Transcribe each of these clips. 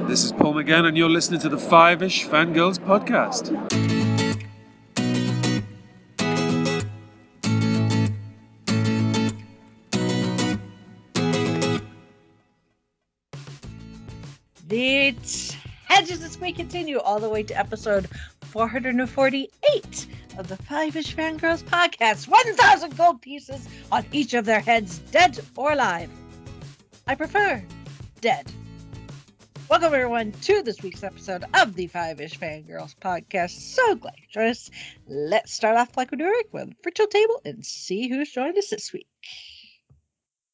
This is Paul McGann, and you're listening to the Fiveish Fangirls podcast. The hedges as we continue all the way to episode 448 of the Fiveish Fangirls podcast. 1,000 gold pieces on each of their heads, dead or alive. I prefer dead. Welcome everyone to this week's episode of the Fiveish Fangirls podcast. So glad you joined us. Let's start off like we do with virtual table and see who's joined us this week.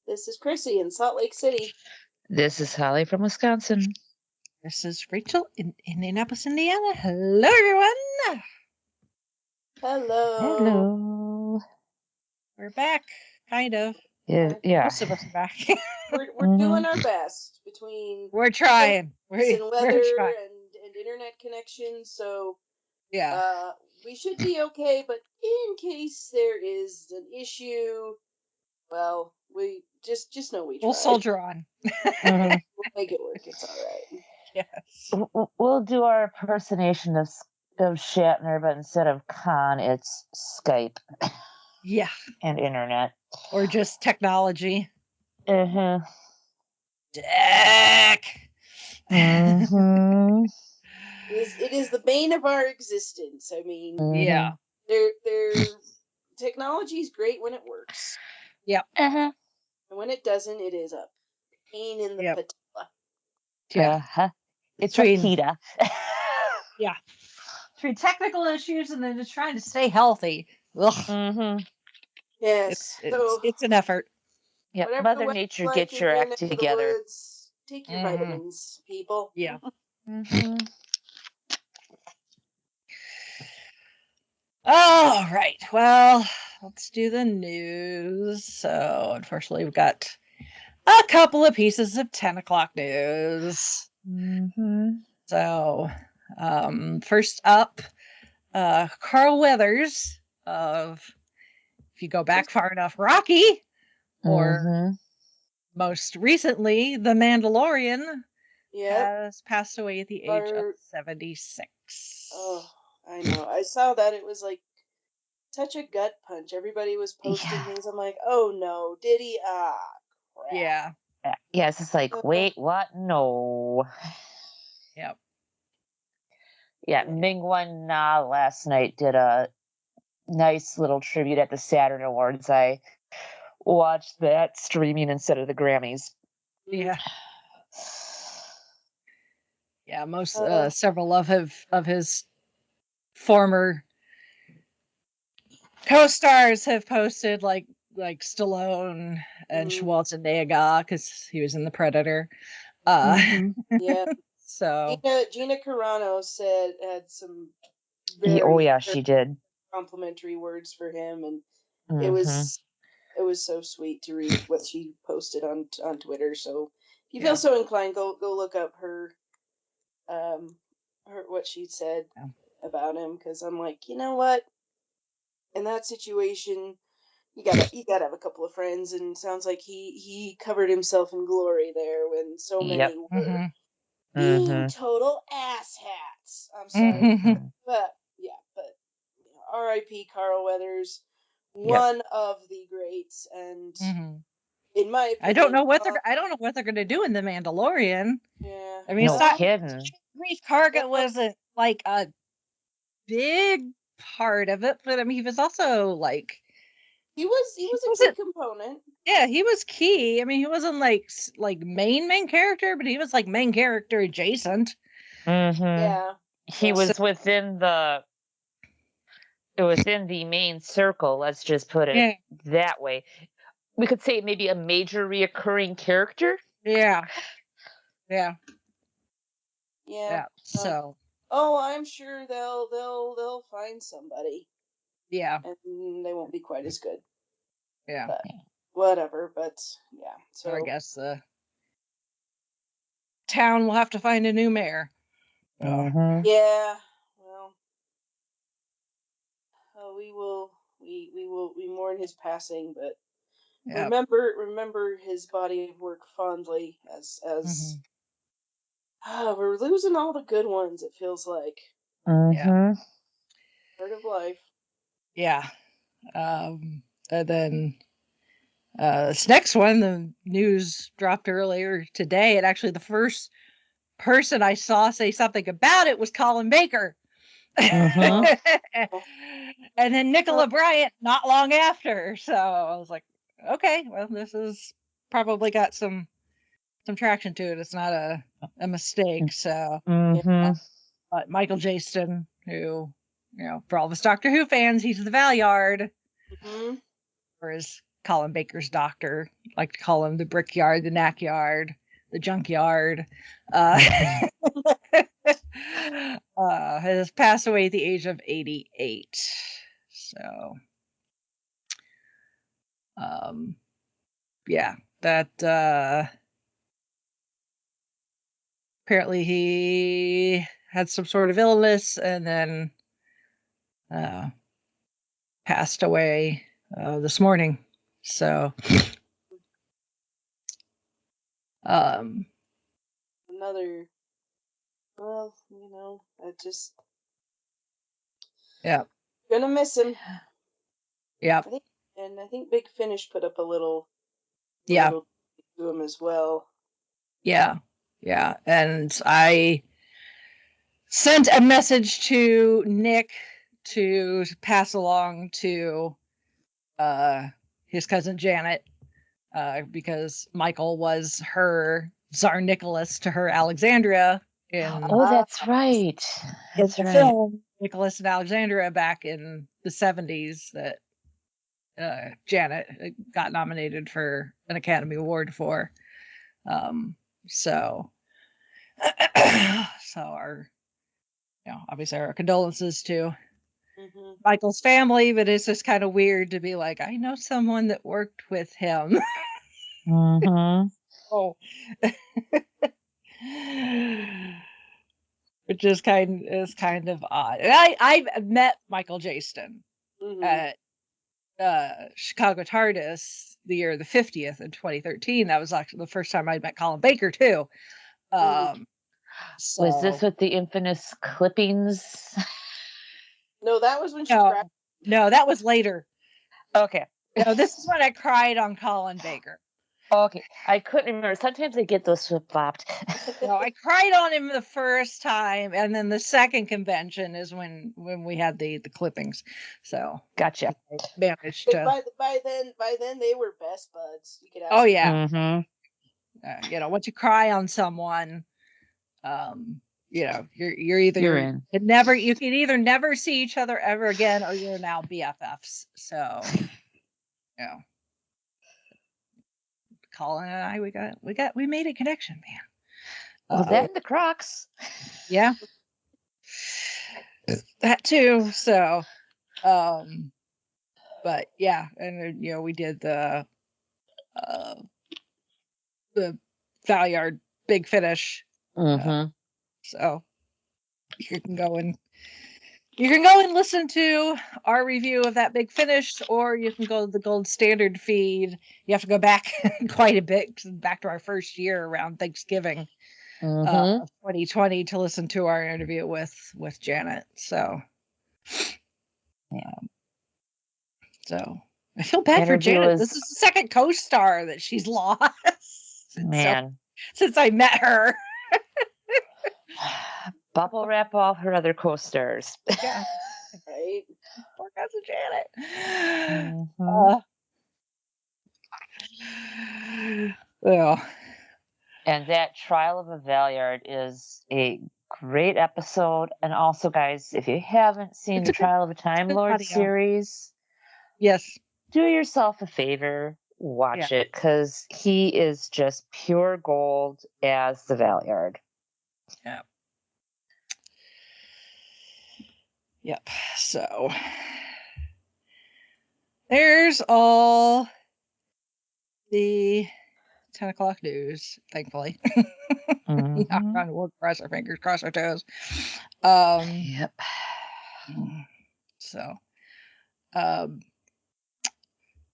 This is Chrissy in Salt Lake City. This is Holly from Wisconsin. This is Rachel in Indianapolis, Indiana. Hello, everyone. Hello. Hello. We're back, kind of. Yeah. Most of us are back. We're doing our best between. We're trying. And weather we're trying. and internet connection, so Yeah. we should be okay. But in case there is an issue, well, we just know we try. We'll soldier on. We'll make it work. It's all right. Yes. We'll do our impersonation of Shatner, but instead of Khan, it's Skype. Yeah. And internet. Or just technology. Uh-huh. Deck. Mm-hmm. It is the bane of our existence. I mean, Yeah. their technology is great when it works. Yep. Uh-huh. And when it doesn't, it is a pain in the patella. Yeah. Uh-huh. It's Between- a PETA. Yeah. Between technical issues and then just trying to stay healthy. Ugh. Mm-hmm. Yes. It's an effort. Yeah, whatever Mother the Nature, weather's get like your in act the together. woods, take your vitamins, people. Yeah. Mm-hmm. All right. Well, let's do the news. So, unfortunately, we've got a couple of pieces of 10 o'clock news. Mm-hmm. So, first up, Carl Weathers of, if you go back far enough, Rocky, or most recently, The Mandalorian, has passed away at the age of 76. Oh, I know. I saw that. It was like such a gut punch. Everybody was posting things. I'm like, oh no, did he? Ah, crap. Yeah. Yeah, it's just like, wait, what? No. Yep. Yeah, Ming-Wen Na last night did a nice little tribute at the Saturn Awards. I watched that streaming instead of the Grammys. Yeah. Yeah, several of his former co-stars have posted, like Stallone and Schwarzenegger, because he was in The Predator. Yeah. So Gina Carano had some she did complimentary words for him, and it was so sweet to read what she posted on Twitter. So if you feel so inclined, go look up her what she said about him, because I'm like, you know what, in that situation you gotta have a couple of friends, and it sounds like he covered himself in glory there when so many were being total asshats. I'm sorry. But R.I.P. Carl Weathers, one of the greats, and in my opinion, I don't know what they're gonna do in The Mandalorian. Yeah. I mean, no it's not kidding. Greef Karga wasn't like a big part of it, but I mean, he was also like he was a key component. Yeah, he was key. I mean, he wasn't like main character, but he was like main character adjacent. Yeah. He was within the main circle, let's just put it that way. We could say maybe a major reoccurring character. Yeah. So. Oh, I'm sure they'll find somebody. Yeah. And they won't be quite as good. Yeah. But whatever. But yeah. So I guess the town will have to find a new mayor. Yeah. Well. We mourn his passing, but remember his body of work fondly as We're losing all the good ones, it feels like. Mm-hmm. Part of life. Yeah. And then this next one, the news dropped earlier today, and actually the first person I saw say something about it was Colin Baker. Mhm. And then Nicola Bryant not long after. So I was like, okay, well, this is probably got some traction to it. It's not a mistake. So Mm-hmm. but Michael Jaston, who, for all of us Doctor Who fans, he's the Valyard, Hmm. or as Colin Baker's doctor, like to call him, the Brickyard, the Knackyard, the Junkyard. Has passed away at the age of 88. So, yeah, that apparently he had some sort of illness and then passed away this morning. So, Another. Well, I just yeah, gonna miss him. yeah, I think Big Finish put up a little yeah, to him as well. yeah, and I sent a message to Nick to pass along to his cousin Janet, because Michael was her Tsar Nicholas to her Alexandria in Oh, that's right. That's the right. film Nicholas and Alexandria back in the 70s that Janet got nominated for an Academy Award for. So our, obviously our condolences to Michael's family, but it's just kind of weird to be like, I know someone that worked with him. Mm-hmm. Oh. Which is kind of odd. And I've met Michael Jaston at Chicago TARDIS the year of the 50th in 2013. That was actually the first time I met Colin Baker too. So, Was this with the infamous clippings? No, that was when she no, cried. no, that was later. Okay. No, this is when I cried on Colin Baker. Okay. I couldn't remember. Sometimes I get those flip-flopped. No, I cried on him the first time, and then the second convention is when we had the clippings. So Gotcha. I managed to. By then they were best buds. You could ask. Oh yeah. Mm-hmm. Once you cry on someone, you're either You're in. you can either never see each other ever again, or you're now BFFs. So, Colin and I, we made a connection, man. Was that in the Crocs? Yeah, that too. So, but yeah, and we did the Valyard Big Finish. Mm-hmm. So you can go and listen to our review of that Big Finish, or you can go to the Gold Standard feed. You have to go back quite a bit, back to our first year around Thanksgiving of 2020 to listen to our interview with Janet. So, so I feel bad for Janet. This is the second co-star that she's lost. Man. Since I met her. Bubble wrap all her other co-stars. Yeah. Right. Poor cousin Janet. Yeah. And that Trial of a Valyard is a great episode. And also, guys, if you haven't seen the Trial of a Time Lord series, yes, do yourself a favor, watch it, because he is just pure gold as the Valyard. Yeah. Yep. So there's all the 10 o'clock news, thankfully. Knock on wood, cross our fingers, cross our toes. Yep. So,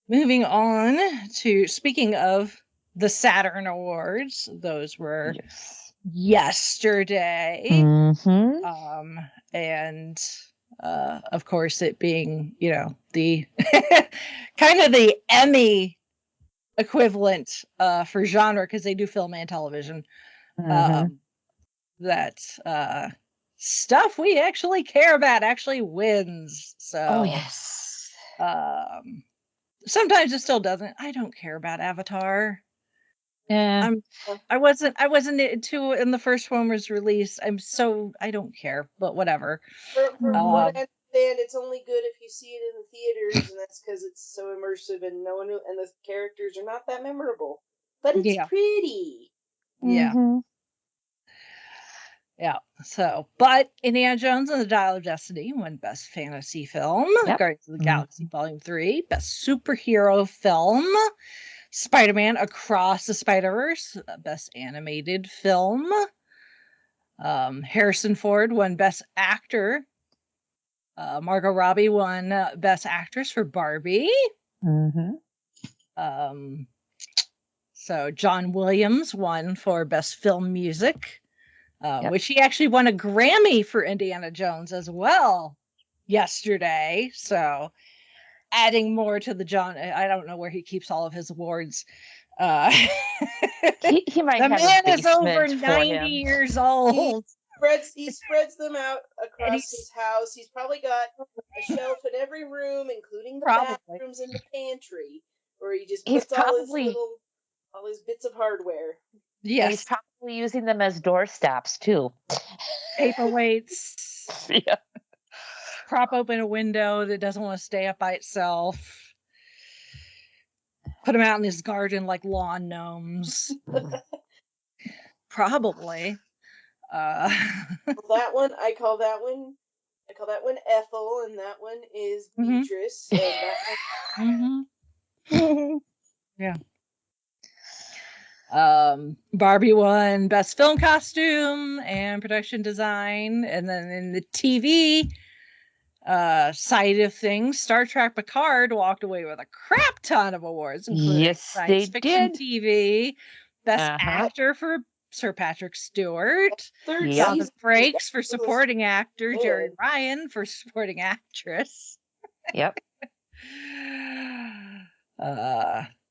moving on to, speaking of the Saturn Awards, those were yesterday. Mm-hmm. And of course it being, the kind of the Emmy equivalent for genre, because they do film and television. That stuff we actually care about actually wins. So Oh yes. Sometimes it still doesn't. I don't care about Avatar. Yeah. I wasn't into when the first one was released. I don't care, but whatever. From what I understand, it's only good if you see it in the theaters, and that's because it's so immersive and and the characters are not that memorable. But it's pretty. Yeah. Mm-hmm. Yeah. So, but Indiana Jones and the Dial of Destiny won Best Fantasy Film. Yep. Guardians of the Galaxy Volume 3, Best Superhero Film. Spider-Man Across the Spider-Verse, Best Animated Film. Harrison Ford won Best Actor. Margot Robbie won Best Actress for Barbie. So John Williams won for Best Film Music. Which he actually won a Grammy for Indiana Jones as well yesterday. So adding more to the John, I don't know where he keeps all of his awards. He might the have man a is over basement for 90 him. years old. He spreads them out across his house. He's probably got a shelf in every room, including the bathrooms and the pantry, where he just puts all his bits of hardware. Yes. He's probably using them as doorstops too. Paperweights. Yeah. Prop open a window that doesn't want to stay up by itself. Put them out in his garden like lawn gnomes. Probably. That one, I call that one Ethel, and that one is Beatrice. And that one... Yeah. Barbie won Best Film Costume and Production Design, and then in the TV side of things, Star Trek Picard walked away with a crap ton of awards, including Science Fiction TV, Best Actor for Sir Patrick Stewart, Jonathan Frakes for Supporting Actor, Jerry Ryan for Supporting Actress. Yep.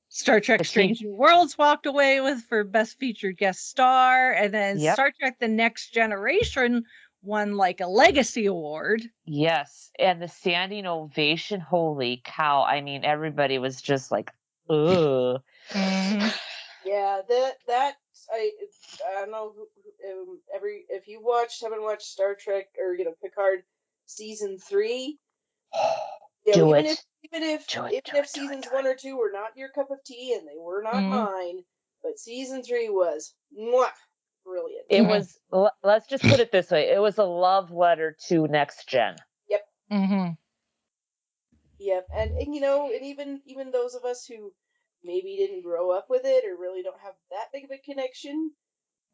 Star Trek Strange New Worlds walked away with for Best Featured Guest Star, and then Star Trek The Next Generation won like a legacy award. Yes, and the standing ovation, holy cow. I mean, everybody was just like, ugh. Yeah, I don't know if you haven't watched Star Trek or Picard season 3. Even if seasons 1 or 2 were not your cup of tea, and they were not mine, but season 3 was brilliant. It was. Let's just put it this way: it was a love letter to Next Gen. Yep. Yep, and even those of us who maybe didn't grow up with it or really don't have that big of a connection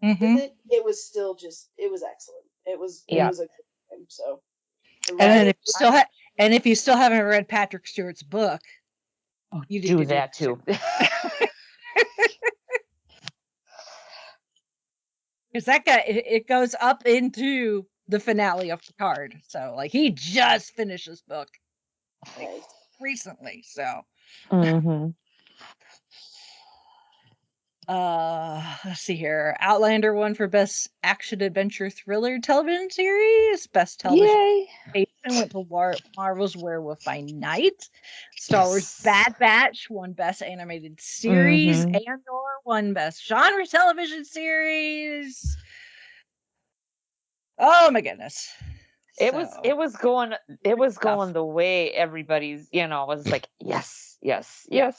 with it, it was still it was excellent. It was a good time. So. And if you still haven't read Patrick Stewart's book, you do that too. Because that guy, it goes up into the finale of Picard. So, like, he just finished his book recently. So, let's see here. Outlander won for Best Action Adventure Thriller Television Series. Best Television went to Marvel's Werewolf by Night. Star Wars Bad Batch won Best Animated Series. Andor won Best Genre Television Series. Oh my goodness. It was going the way everybody's, was like, yes. Yeah.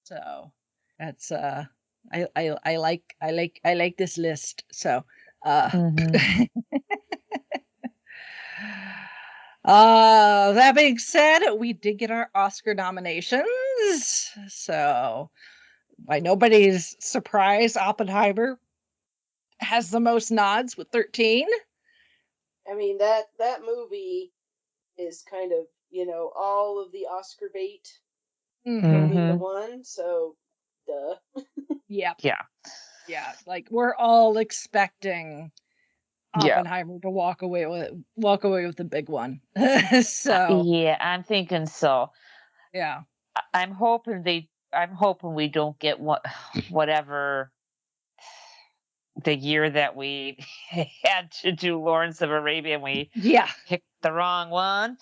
So that's I like this list. So that being said, we did get our Oscar nominations. So by nobody's surprise, Oppenheimer has the most nods with 13. I mean, that movie is kind of, all of the Oscar bait. The one, so duh. Yeah. Yeah, like we're all expecting Oppenheimer to walk away with the big one. So Yeah, I'm thinking so. yeah. I'm hoping we don't get whatever the year that we had to do Lawrence of Arabia and we Yeah. picked the wrong one.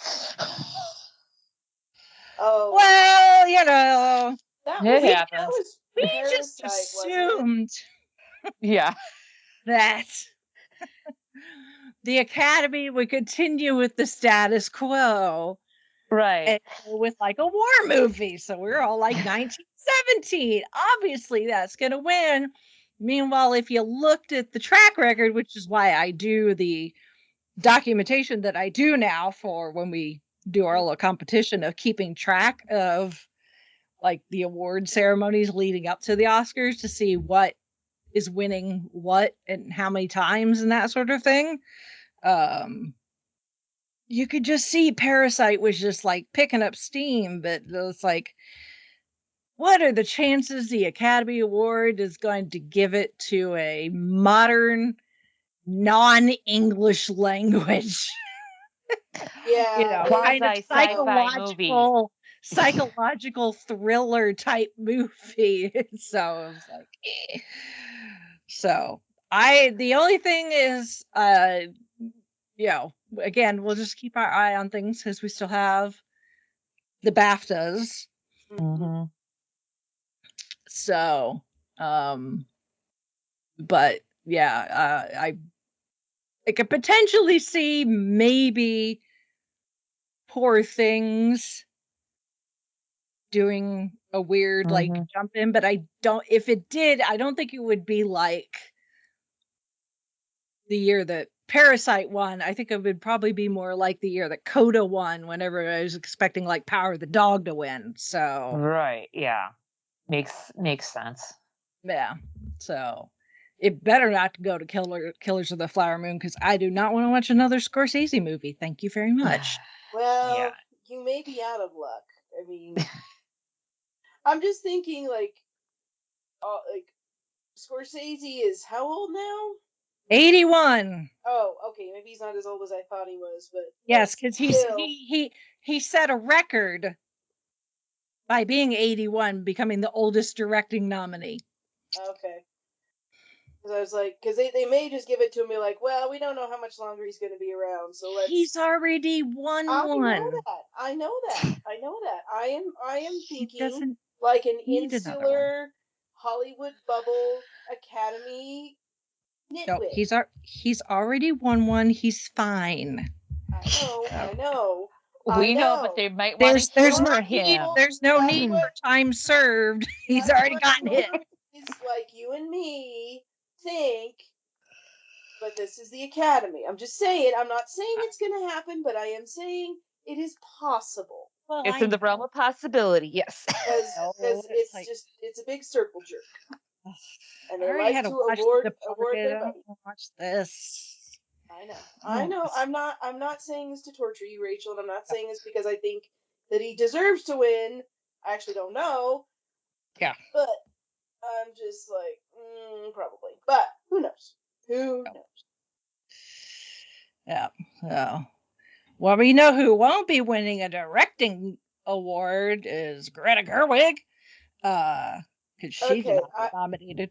Oh, Well, you know, It that happens. was we just Parasite, wasn't it? assumed Yeah. that the Academy would continue with the status quo Right. and go with like a war movie. So we're all like 1917. Obviously, that's going to win. Meanwhile, if you looked at the track record, which is why I do the documentation that I do now for when we do our little competition of keeping track of like the award ceremonies leading up to the Oscars to see what is winning what and how many times and that sort of thing. You could just see Parasite was just like picking up steam, but it's like, what are the chances the Academy Award is going to give it to a modern, non-English language? Yeah, Kind of Quasi-sci-fi movie. psychological thriller type movie. So I was like, eh. So the only thing is, again, we'll just keep our eye on things because we still have the BAFTAs. Mm-hmm. So, but yeah, I could potentially see maybe Poor Things doing a weird like jump in, but if it did, I don't think it would be like the year that Parasite won. I think it would probably be more like the year that Coda won, whenever I was expecting like Power of the Dog to win. So Right. Yeah. Makes sense. yeah. So it better not go to Killers of the Flower Moon, because I do not want to watch another Scorsese movie. Thank you very much. well, Yeah. you may be out of luck. I mean, I'm just thinking like Scorsese is how old now? 81. Oh, okay, maybe he's not as old as I thought he was, but Yes, because still. he set a record by being 81, becoming the oldest directing nominee. Okay. Because I was like, because they may just give it to him and be like, well, we don't know how much longer he's going to be around, so let's. He's already won I one. I know that. I am thinking Doesn't like an need another one. insular Hollywood bubble Academy No, nitwit. he's already won one. He's fine. I know. We know, but they might want to There's humor no him. there's no need for time served. He's already gotten hit. It's like you and me think, but this is the Academy. I'm just saying. I'm not saying it's going to happen, but I am saying it is possible. Well, It's in the realm of possibility. Yes. Because it's a big circle jerk, and they like to award their buddy. Watch this. I know. I'm not saying this to torture you, Rachel, and I'm not saying this because I think that he deserves to win. I actually don't know. Yeah. But I'm just like, probably. But who knows? Who knows? Yeah. So, well, we know who won't be winning a directing award is Greta Gerwig, because she did not get nominated,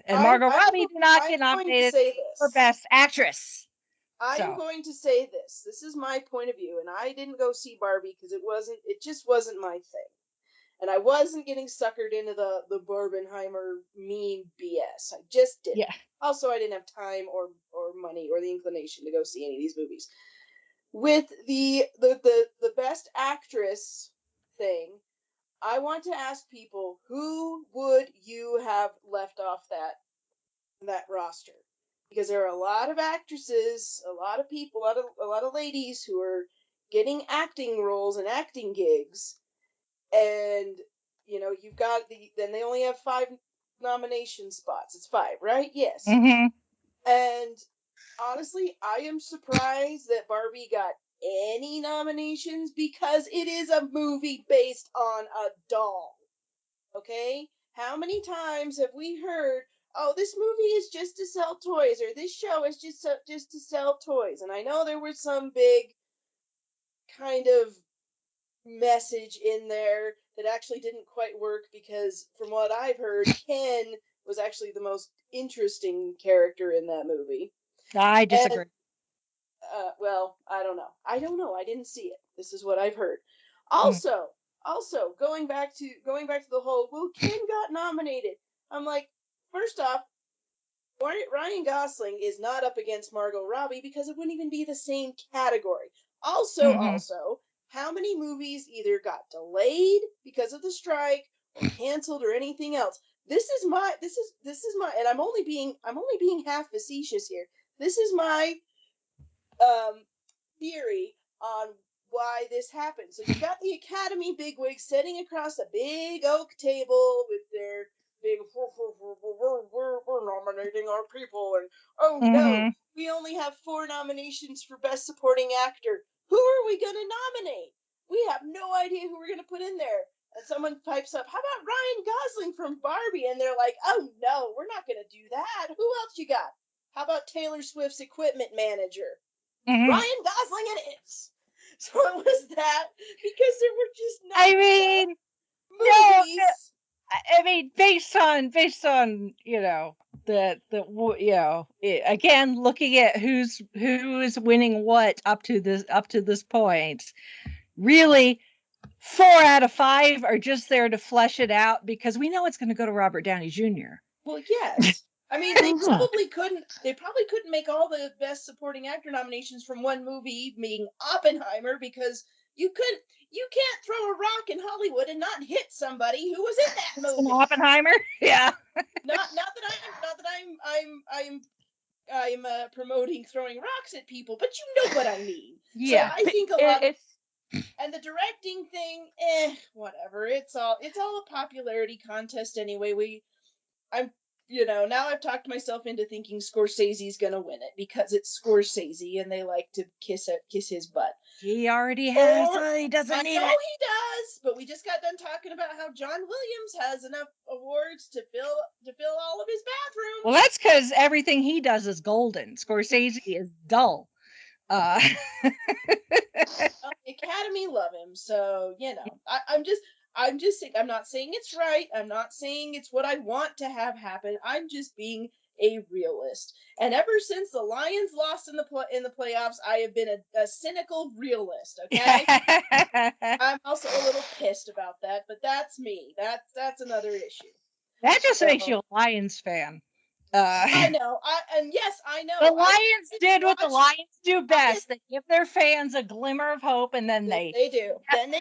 and Margot Robbie did not get nominated for Best Actress. I'm going to say this. This is my point of view, and I didn't go see Barbie because it just wasn't my thing. And I wasn't getting suckered into the Barbenheimer meme BS. I just didn't. Yeah. Also, I didn't have time or money or the inclination to go see any of these movies. With the Best Actress thing, I want to ask people, who would you have left off that roster? Because there are a lot of actresses, a lot of people, a lot of ladies who are getting acting roles and acting gigs, and you've got then they only have 5 nomination spots. It's 5, right? Yes. Mm-hmm. And honestly, I am surprised that Barbie got any nominations because it is a movie based on a doll. Okay? How many times have we heard, oh, this movie is just to sell toys, or this show is just to sell toys. And I know there was some big kind of message in there that actually didn't quite work, because from what I've heard, Ken was actually the most interesting character in that movie. I disagree. And, well, I don't know. I didn't see it. This is what I've heard. Also, going back to the whole, well, Ken got nominated. I'm like, first off, Ryan Gosling is not up against Margot Robbie because it wouldn't even be the same category. Also, how many movies either got delayed because of the strike or canceled or anything else? This is my, and I'm only being half facetious here. This is my theory on why this happened. So you got the Academy bigwigs sitting across a big oak table with their big, we're nominating our people, and no, we only have 4 nominations for Best Supporting Actor. Who are we going to nominate? We have no idea who we're going to put in there. And someone pipes up, how about Ryan Gosling from Barbie? And they're like, oh no, we're not going to do that. Who else you got? How about Taylor Swift's equipment manager? Ryan Gosling it is. So it was that, because there were just not movies. I mean, based on again, looking at who is winning what up to this point, really 4 out of 5 are just there to flesh it out, because we know it's going to go to Robert Downey Jr. Well, yes. I mean, they probably couldn't make all the Best Supporting Actor nominations from one movie, being Oppenheimer, because you can't throw a rock in Hollywood and not hit somebody who was in that movie. Oppenheimer, yeah. Not that I'm promoting throwing rocks at people, but you know what I mean. Yeah, so I think a lot of, and the directing thing, whatever. It's all a popularity contest anyway. Now I've talked myself into thinking Scorsese's gonna win it because it's Scorsese and they like to kiss his butt. He already has. He doesn't need it. I know he does, but we just got done talking about how John Williams has enough awards to fill all of his bathrooms. Well, that's because everything he does is golden. Scorsese is dull. The Academy love him, so I'm just saying, I'm not saying it's right. I'm not saying it's what I want to have happen. I'm just being a realist. And ever since the Lions lost in the playoffs, I have been a cynical realist. Okay, I'm also a little pissed about that, but that's me. That's another issue. That just makes you a Lions fan. I know. I know. The Lions did what the Lions do best. They give their fans a glimmer of hope, and then they do. Then they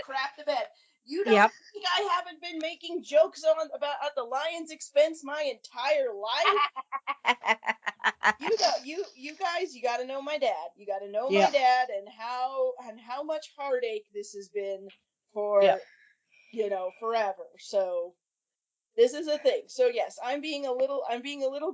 crap the bed. You don't think I haven't been making jokes about at the Lions' expense my entire life? you guys, you got to know my dad. You got to know my dad and how much heartache this has been for forever. So this is a thing. So yes, I'm being a little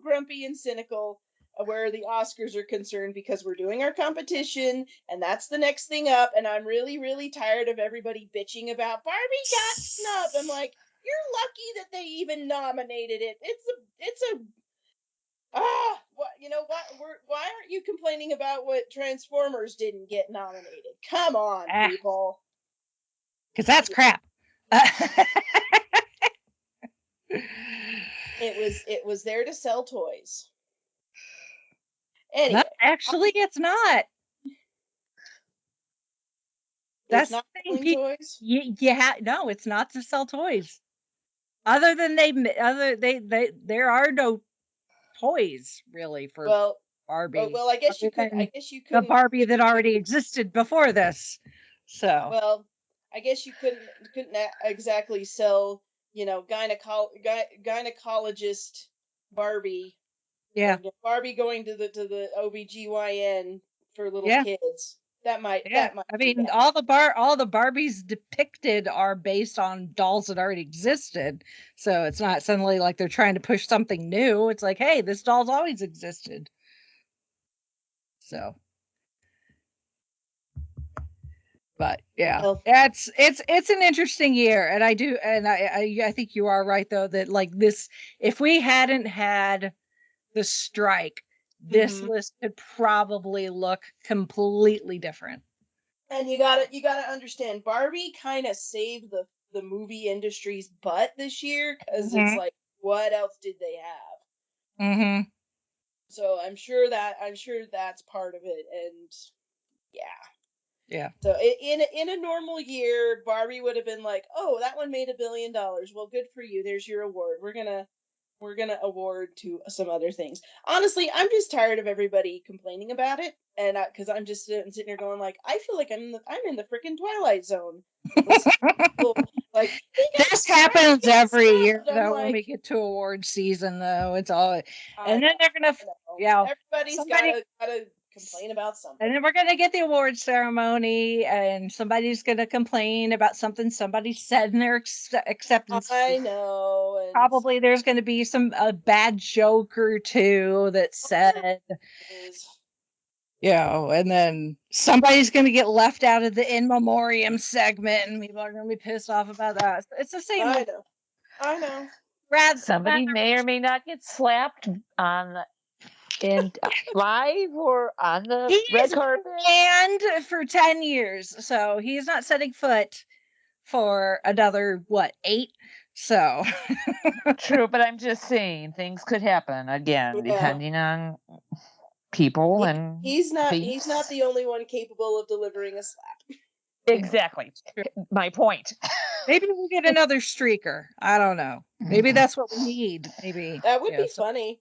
grumpy and cynical where the Oscars are concerned, because we're doing our competition and that's the next thing up, and I'm really, really tired of everybody bitching about Barbie got snubbed. I'm like, you're lucky that they even nominated it. Why aren't you complaining about what Transformers didn't get nominated? Come on, people. Because that's crap. It was there to sell toys. Anyway, no, actually, it's not. That's not the thing. Toys? No, it's not to sell toys. Other than there are no toys really for Barbie. Well, I guess you could. The Barbie that already existed before this. So. Well, I guess you couldn't exactly sell, gynecologist Barbie. Yeah. Barbie going to the OBGYN for little kids. That might. I mean, all the Barbies depicted are based on dolls that already existed. So it's not suddenly like they're trying to push something new. It's like, hey, this doll's always existed. So. But yeah, Well, it's an interesting year, and I think you are right though that like this, if we hadn't had the strike, this Mhm. list could probably look completely different. And you gotta understand, Barbie kind of saved the movie industry's butt this year because it's like, what else did they have? Mm-hmm. So I'm sure that's part of it, and yeah. Yeah. So in a normal year, Barbie would have been like, "Oh, that one made $1 billion. Well, good for you. There's your award. We're gonna award to some other things." Honestly, I'm just tired of everybody complaining about it, and because I'm just sitting here going like, I feel like I'm in the freaking Twilight Zone. Listen, people, like This happens every year I'm though when we like, get to award season though. It's all, I and then know, they're gonna, I know. yeah, Everybody's somebody, gotta complain about something. and then we're gonna get the award ceremony, and somebody's gonna complain about something somebody said in their acceptance. I know, and Probably there's going to be a bad joke or two that said, and then somebody's going to get left out of the in memoriam segment, and people are going to be pissed off about that. It's the same. I know. Somebody may or may not get slapped in live or on the red carpet. Banned for 10 years, so he's not setting foot for another 8. So true, but I'm just saying things could happen again, depending on people and he's not the only one capable of delivering a slap. Exactly. My point. Maybe we'll get another streaker. I don't know. Maybe that's what we need. Maybe that would be funny.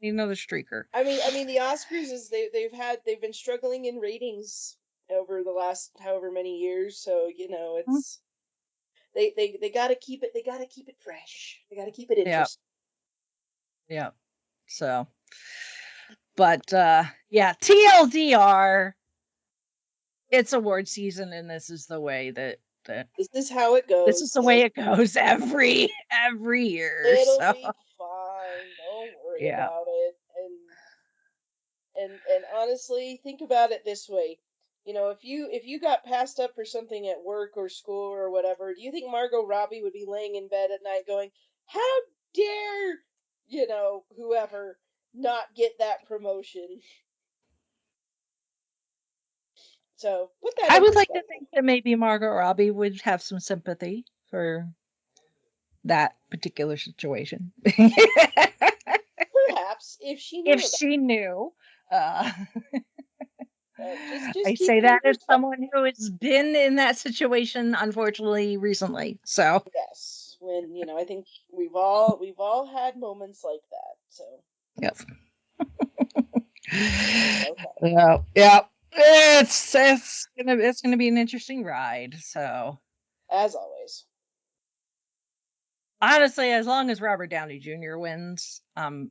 We need another streaker. I mean, the Oscars is they've been struggling in ratings over the last however many years. So it's they got to keep it fresh. They got to keep it interesting. Yeah. So, but TLDR. It's award season, and this is the way that this is how it goes. This is the way it goes every year. It'll be fine. Don't worry about it. And honestly, think about it this way. If you got passed up for something at work or school or whatever, do you think Margot Robbie would be laying in bed at night going, "How dare, whoever not get that promotion?" So put that. I would like to think that maybe Margot Robbie would have some sympathy for that particular situation. Perhaps if she knew. I say that as someone who has been in that situation, unfortunately, recently. So yes, when I think we've all had moments like that. So yep. Okay. Yep. It's gonna be an interesting ride. So as always. Honestly, as long as Robert Downey Jr. wins, I'm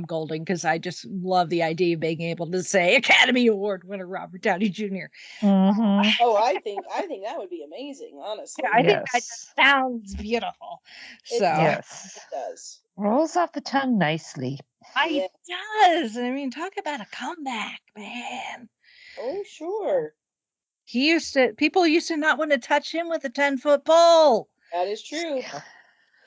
golden because I just love the idea of being able to say Academy Award winner Robert Downey Jr. Mm-hmm. Oh, I think that would be amazing. Honestly, I think that just sounds beautiful. It does. Rolls off the tongue nicely. It does. I mean, talk about a comeback, man. Oh, sure. People used to not want to touch him with a 10-foot pole. That is true.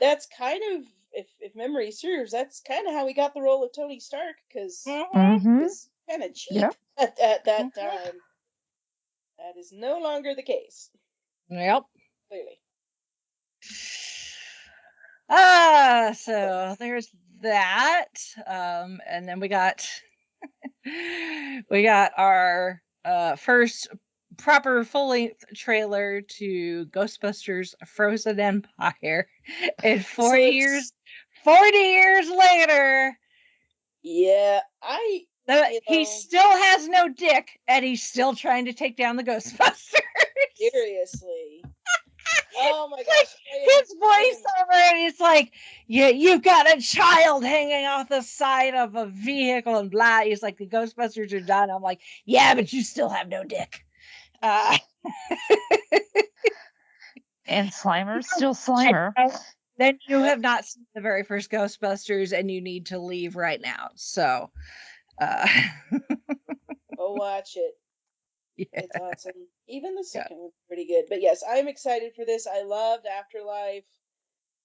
That's kind of, if memory serves, that's kind of how we got the role of Tony Stark, because it was kind of cheap at that time. That is no longer the case. Yep. Clearly. So there's that. And then we got our first proper full-length trailer to Ghostbusters Frozen Empire. And 40 years later. Yeah, he still has no dick, and he's still trying to take down the Ghostbusters. Seriously. Oh my gosh. His voiceover, and he's like, you've got a child hanging off the side of a vehicle and blah. He's like, the Ghostbusters are done. I'm like, yeah, but you still have no dick. And Slimer's still Slimer. Then you have not seen the very first Ghostbusters, and you need to leave right now. So, go watch it. Yeah. It's awesome. Even the second one's pretty good. But yes, I'm excited for this. I loved Afterlife.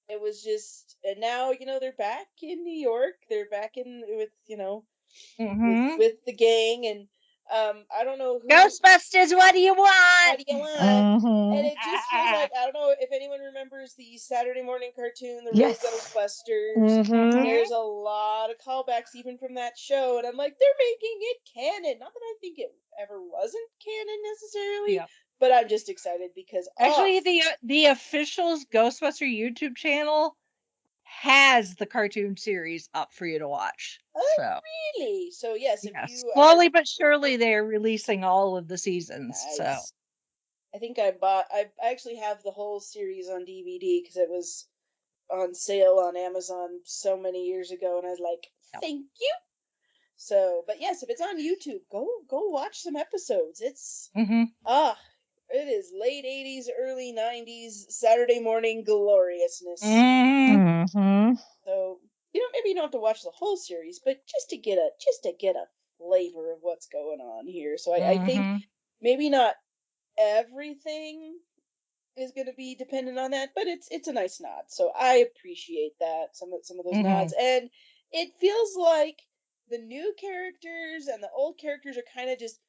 It was just, and now, they're back in New York. They're back in with, with the gang, and I don't know who. Ghostbusters, what do you What want? do you want? And Mhm. it just feels like, I don't know if anyone remembers the Saturday morning cartoon, The Yes. Real Ghostbusters. Mhm. There's a lot of callbacks even from that show, and I'm like, they're making it canon. Not that I think it ever wasn't canon necessarily, Yeah. but I'm just excited because Actually, the official Ghostbuster YouTube channel has the cartoon series up for you to watch. So really, so yes, if yeah, you slowly but surely they're releasing all of the seasons. nice. So I think I actually have the whole series on DVD because it was on sale on Amazon so many years ago, and I was like, thank you. So, but yes, if it's on YouTube, go watch some episodes. It's it is late 80s, early 90s Saturday morning gloriousness. Mhm. So, maybe you don't have to watch the whole series, but just to get a flavor of what's going on here. So I think maybe not everything is going to be dependent on that, but it's a nice nod. So I appreciate that, some of those nods, and it feels like the new characters and the old characters are kind of just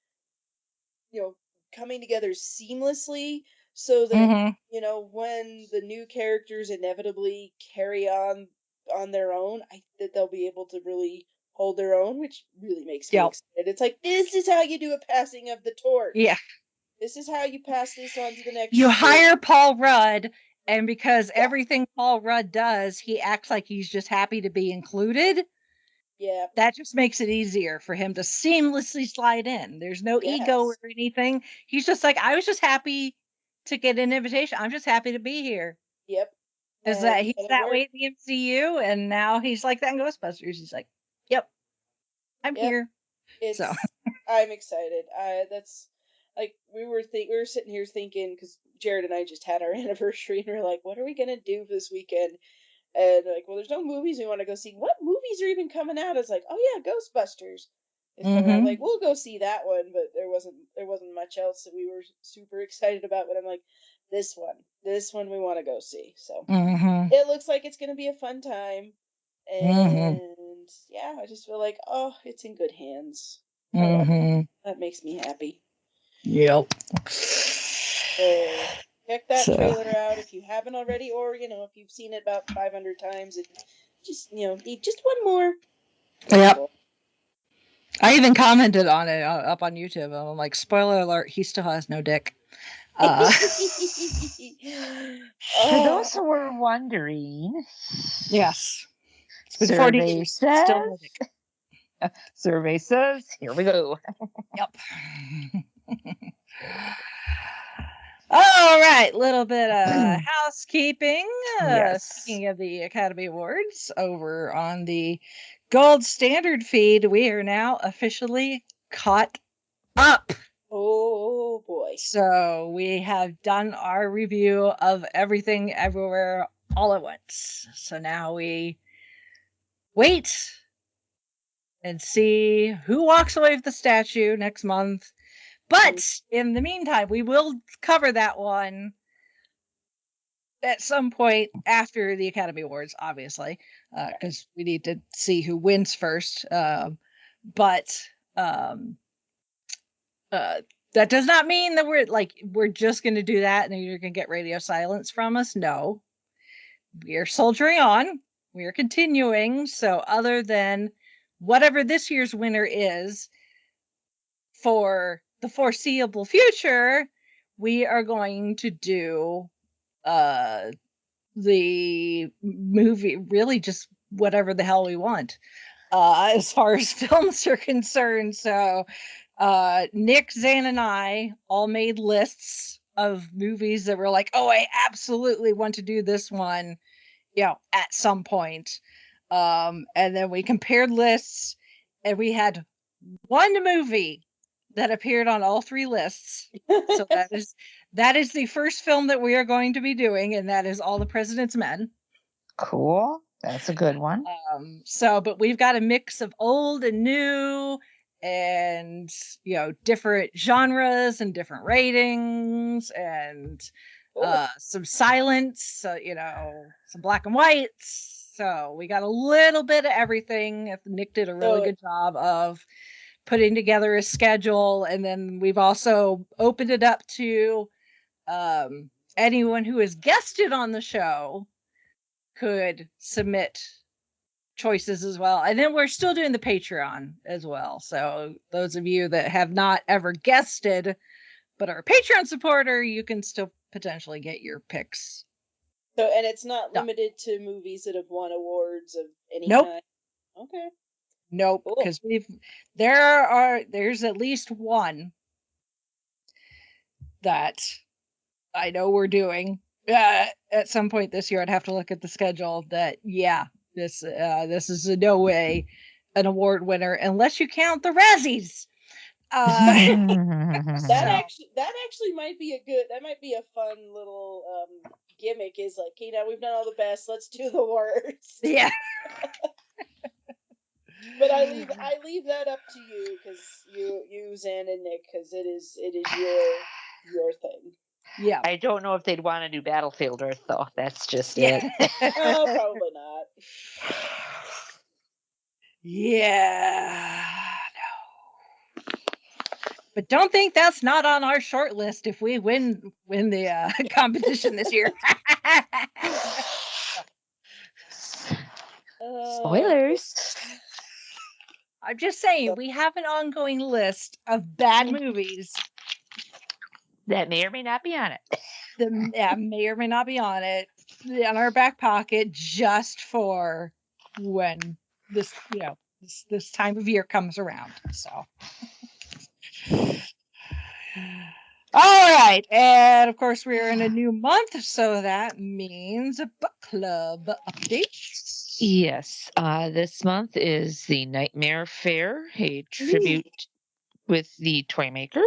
coming together seamlessly, so that when the new characters inevitably carry on their own, I think that they'll be able to really hold their own, which really makes me excited. It's like, this is how you do a passing of the torch. Yeah. This is how you pass this on to the next. You hire Paul Rudd, and because everything Paul Rudd does, he acts like he's just happy to be included. Yeah. That just makes it easier for him to seamlessly slide in. There's no ego or anything. He's just like, I was just happy to get an invitation. I'm just happy to be here. Yep. Is that he's that way at the MCU, and now he's like that in Ghostbusters. He's like, yep, I'm here. So I'm excited. That's like we were sitting here thinking, because Jared and I just had our anniversary, and we're like, what are we gonna do this weekend? And like, well, there's no movies we want to go see. What movies are even coming out? It's like, oh yeah, Ghostbusters is coming out. Like, we'll go see that one, but there wasn't much else that we were super excited about. But I'm like, this one we want to go see. So it looks like it's gonna be a fun time, and yeah, I just feel like, oh, it's in good hands. That makes me happy. Yep. Check that trailer out if you haven't already, or if you've seen it about 500 times, and just need just one more. Yep. I even commented on it up on YouTube. I'm like, spoiler alert, he still has no dick. For those who were wondering, yes, it's been 40 years. Still no dick. Survey says, here we go. Yep. All right, little bit of housekeeping. Speaking of the Academy Awards, over on the Gold Standard feed, we are now officially caught up. Oh boy. So we have done our review of Everything Everywhere All at Once. So now we wait and see who walks away with the statue next month. But in the meantime, we will cover that one at some point after the Academy Awards, obviously, because we need to see who wins first. But that does not mean that we're just going to do that and you're going to get radio silence from us. No, we are soldiering on. We are continuing. So other than whatever this year's winner is, for the foreseeable future, we are going to do the movie, really just whatever the hell we want as far as films are concerned. So Nick, Zan, and I all made lists of movies that were like, oh, I absolutely want to do this one, at some point. And then we compared lists, and we had one movie that appeared on all three lists. So that is the first film that we are going to be doing, and that is All the President's Men. Cool. That's a good one. But we've got a mix of old and new and different genres and different ratings and some silence, some black and whites. So we got a little bit of everything. Nick did a really good job of putting together a schedule, and then we've also opened it up to anyone who has guested on the show could submit choices as well. And then we're still doing the Patreon as well. So those of you that have not ever guested but are a Patreon supporter, you can still potentially get your picks. So, and it's not limited to movies that have won awards of any kind? Okay. Nope, because there's at least one that I know we're doing at some point this year. I'd have to look at the schedule. This is in no way an award winner unless you count the Razzies. That actually might be a fun little gimmick. Is like, we've done all the best. Let's do the worst. Yeah. But I leave that up to you, because you Zan and Nick, because it is your thing. Yeah. I don't know if they'd want to do Battlefield Earth, though. That's just it. Oh, probably not. Yeah. No. But don't think that's not on our short list if we win the competition this year. Spoilers. I'm just saying, we have an ongoing list of bad movies that may or may not be on it. That may or may not be on it, in our back pocket, just for when this time of year comes around. So, all right, and of course we're in a new month, so that means a book club update. Yes, this month is the Nightmare Fair, a tribute with the Toymaker.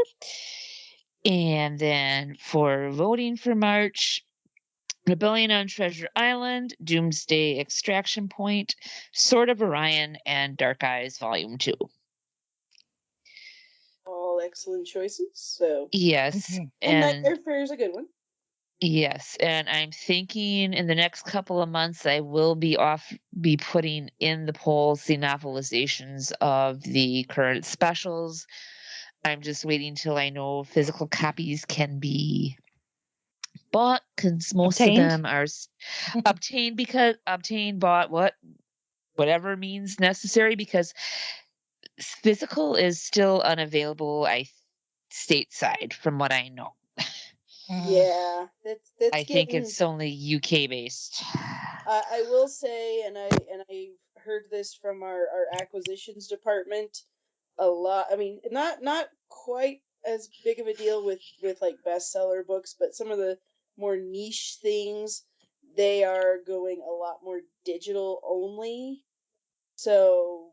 And then for voting for March, Rebellion on Treasure Island, Doomsday Extraction Point, Sword of Orion, and Dark Eyes Volume 2. All excellent choices. So yes, and Nightmare Fair is a good one. Yes, and I'm thinking in the next couple of months I will be putting in the polls the novelizations of the current specials. I'm just waiting till I know physical copies can be bought, because most of them are bought, whatever means necessary, because physical is still unavailable stateside from what I know. Yeah, that's I think it's only UK based. I will say, and I heard this from our acquisitions department a lot. I mean, not quite as big of a deal with like bestseller books, but some of the more niche things, they are going a lot more digital only. So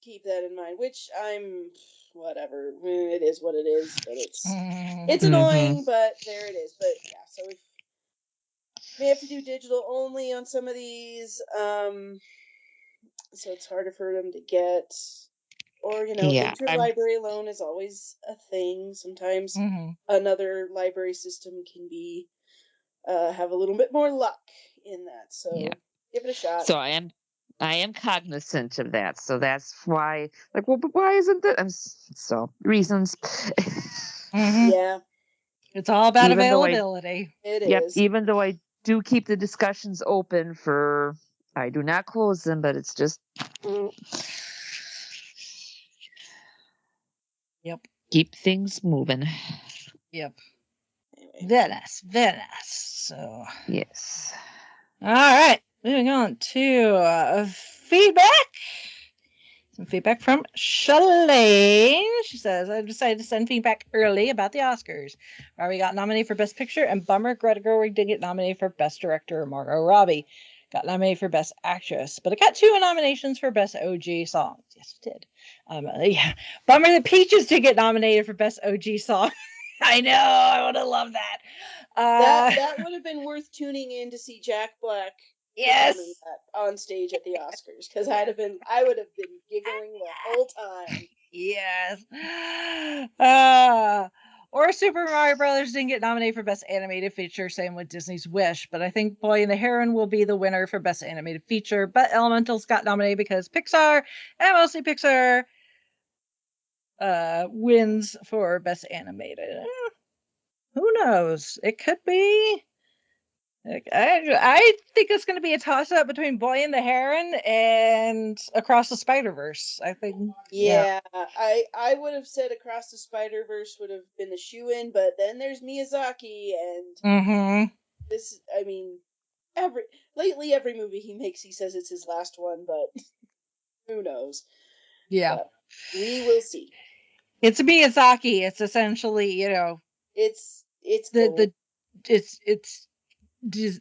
keep that in mind, which I'm whatever. It is what it is, but it's annoying, but there it is. But yeah, so if we have to do digital only on some of these, so it's harder for them to get. Or, interlibrary loan is always a thing. Sometimes another library system can be have a little bit more luck in that. So give it a shot. So I am cognizant of that. So that's why, but why isn't that? So reasons. Yeah. It's all about availability. It is. Even though I do keep the discussions open I do not close them, but it's just. Yep. Keep things moving. Yep. Venice. So. Yes. All right. Moving on to feedback. Some feedback from Shalane. She says, I decided to send feedback early about the Oscars. Robbie got nominated for Best Picture, and bummer, Greta Gerwig didn't get nominated for Best Director. Margot Robbie got nominated for Best Actress, but it got 2 nominations for Best OG Song. Yes, it did. Bummer that Peaches did get nominated for Best OG Song. I know, I would have loved that. That would have been worth tuning in to see Jack Black. Yes, on stage at the Oscars, because I would have been giggling the whole time. Yes. Or Super Mario Brothers didn't get nominated for Best Animated Feature, same with Disney's Wish, but I think Boy and the Heron will be the winner for Best Animated Feature, but Elementals got nominated because Pixar, and mostly Pixar, wins for Best Animated. Who knows? It could be. I think it's going to be a toss-up between Boy and the Heron and Across the Spider-Verse. I think. Yeah, I would have said Across the Spider-Verse would have been the shoe-in, but then there's Miyazaki, and Mm-hmm. this, I mean, lately every movie he makes, he says it's his last one, but who knows? Yeah. But we will see. It's Miyazaki. It's essentially, It's the gold. it's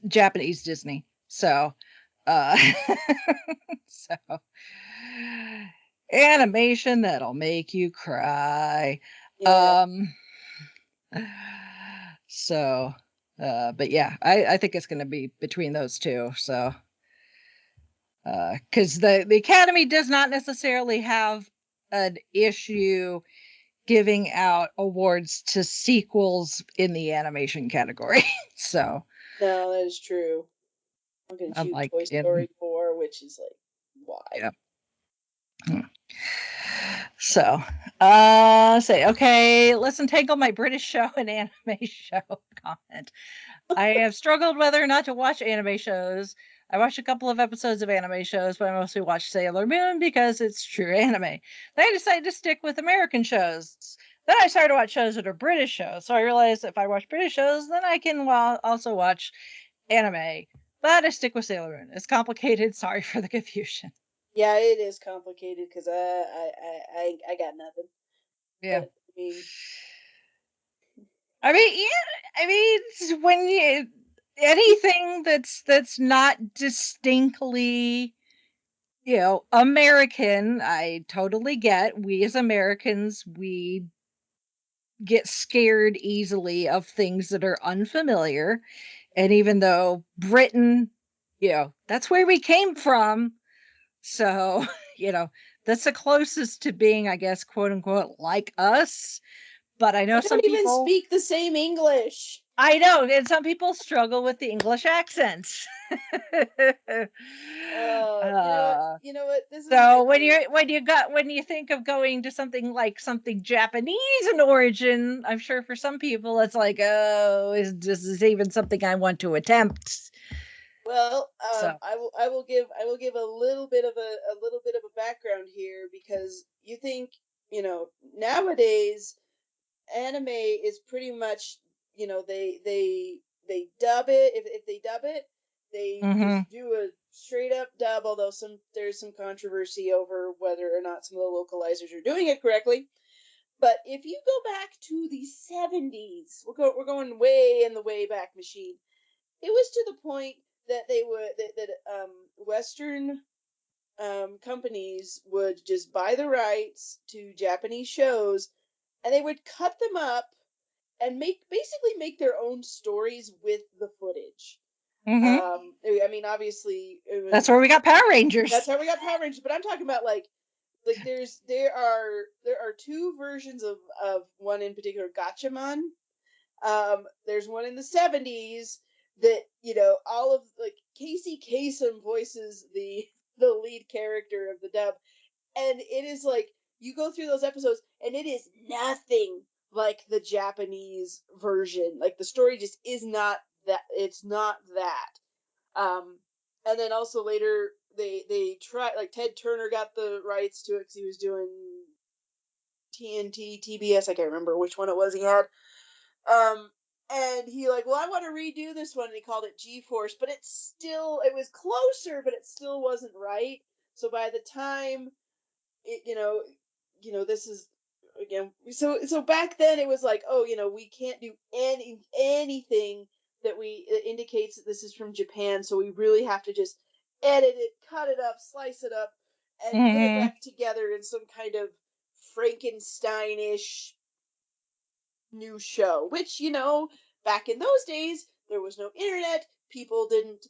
Japanese Disney. So, so animation that'll make you cry. Yeah. So, but yeah, I think it's going to be between those two. So, because the Academy does not necessarily have an issue giving out awards to sequels in the animation category. So, No, that is true. I'm gonna choose unlike Toy Story 4, which is like, why? Yeah. So, say, okay, let's untangle my British show and anime show comment. I have struggled whether or not to watch anime shows. I watched a couple of episodes of anime shows, but I mostly watched Sailor Moon because it's true anime. Then I decided to stick with American shows. Then I started to watch shows that are British shows. So I realized if I watch British shows, then I can also watch anime. But I stick with Sailor Moon. It's complicated. Sorry for the confusion. Yeah, it is complicated because I got nothing. Yeah. But, I mean, when you anything that's not distinctly, American, I totally get. We as Americans, we get scared easily of things that are unfamiliar. And even though Britain, that's where we came from. So, that's the closest to being, I guess, quote unquote, like us. But I know I some don't even people speak the same English. I know, and some people struggle with the English accents. You know what? This is So my thing. when you think of going to something like something Japanese in origin, I'm sure for some people it's like, oh, is this even something I want to attempt? Well, So I will give a little bit of a background here, because you think, nowadays anime is pretty much, they dub it. If they dub it, they just do a straight up dub, although there's some controversy over whether or not some of the localizers are doing it correctly. But if you go back to the 70s, we're going way in the way back machine. It was to the point that Western companies would just buy the rights to Japanese shows, and they would cut them up and basically make their own stories with the footage. I mean, obviously, that's where we got Power Rangers. That's how we got Power Rangers. But I'm talking about like there are two versions of one in particular, Gatchaman. There's one in the 70s that, all of, like, Casey Kasem voices the lead character of the dub, and it is like, you go through those episodes and it is nothing like the Japanese version. Like, the story just is not that. It's not that. And then also later they tried, like, Ted Turner got the rights to it because he was doing TNT, TBS, I can't remember which one it was he had. And he like, well, I want to redo this one, and he called it G-Force, but it was closer, but it still wasn't right. So by the time it, this is, again, so back then it was like, oh, we can't do anything that indicates that this is from Japan, so we really have to just edit it, cut it up, slice it up, and put it back together in some kind of Frankenstein-ish new show, which, back in those days, there was no internet. People didn't,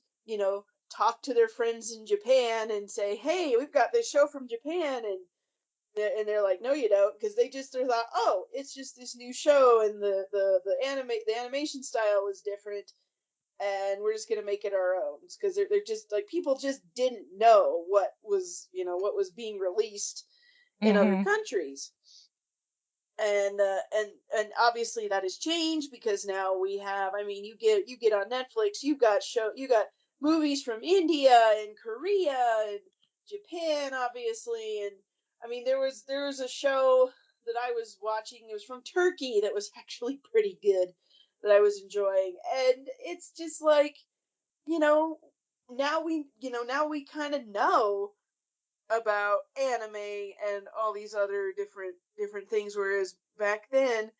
talk to their friends in Japan and say, hey, we've got this show from Japan, and And they're like, no, you don't, because they thought, oh, it's just this new show, and the animation style is different, and we're just gonna make it our own, because they're just like, people just didn't know what was being released in other countries. And obviously that has changed, because now we have, I mean, you get on Netflix, you got movies from India and Korea and Japan, obviously. And I mean, there was a show that I was watching, it was from Turkey, that was actually pretty good, that I was enjoying. And it's just like, now we kind of know about anime and all these other different things, whereas back then,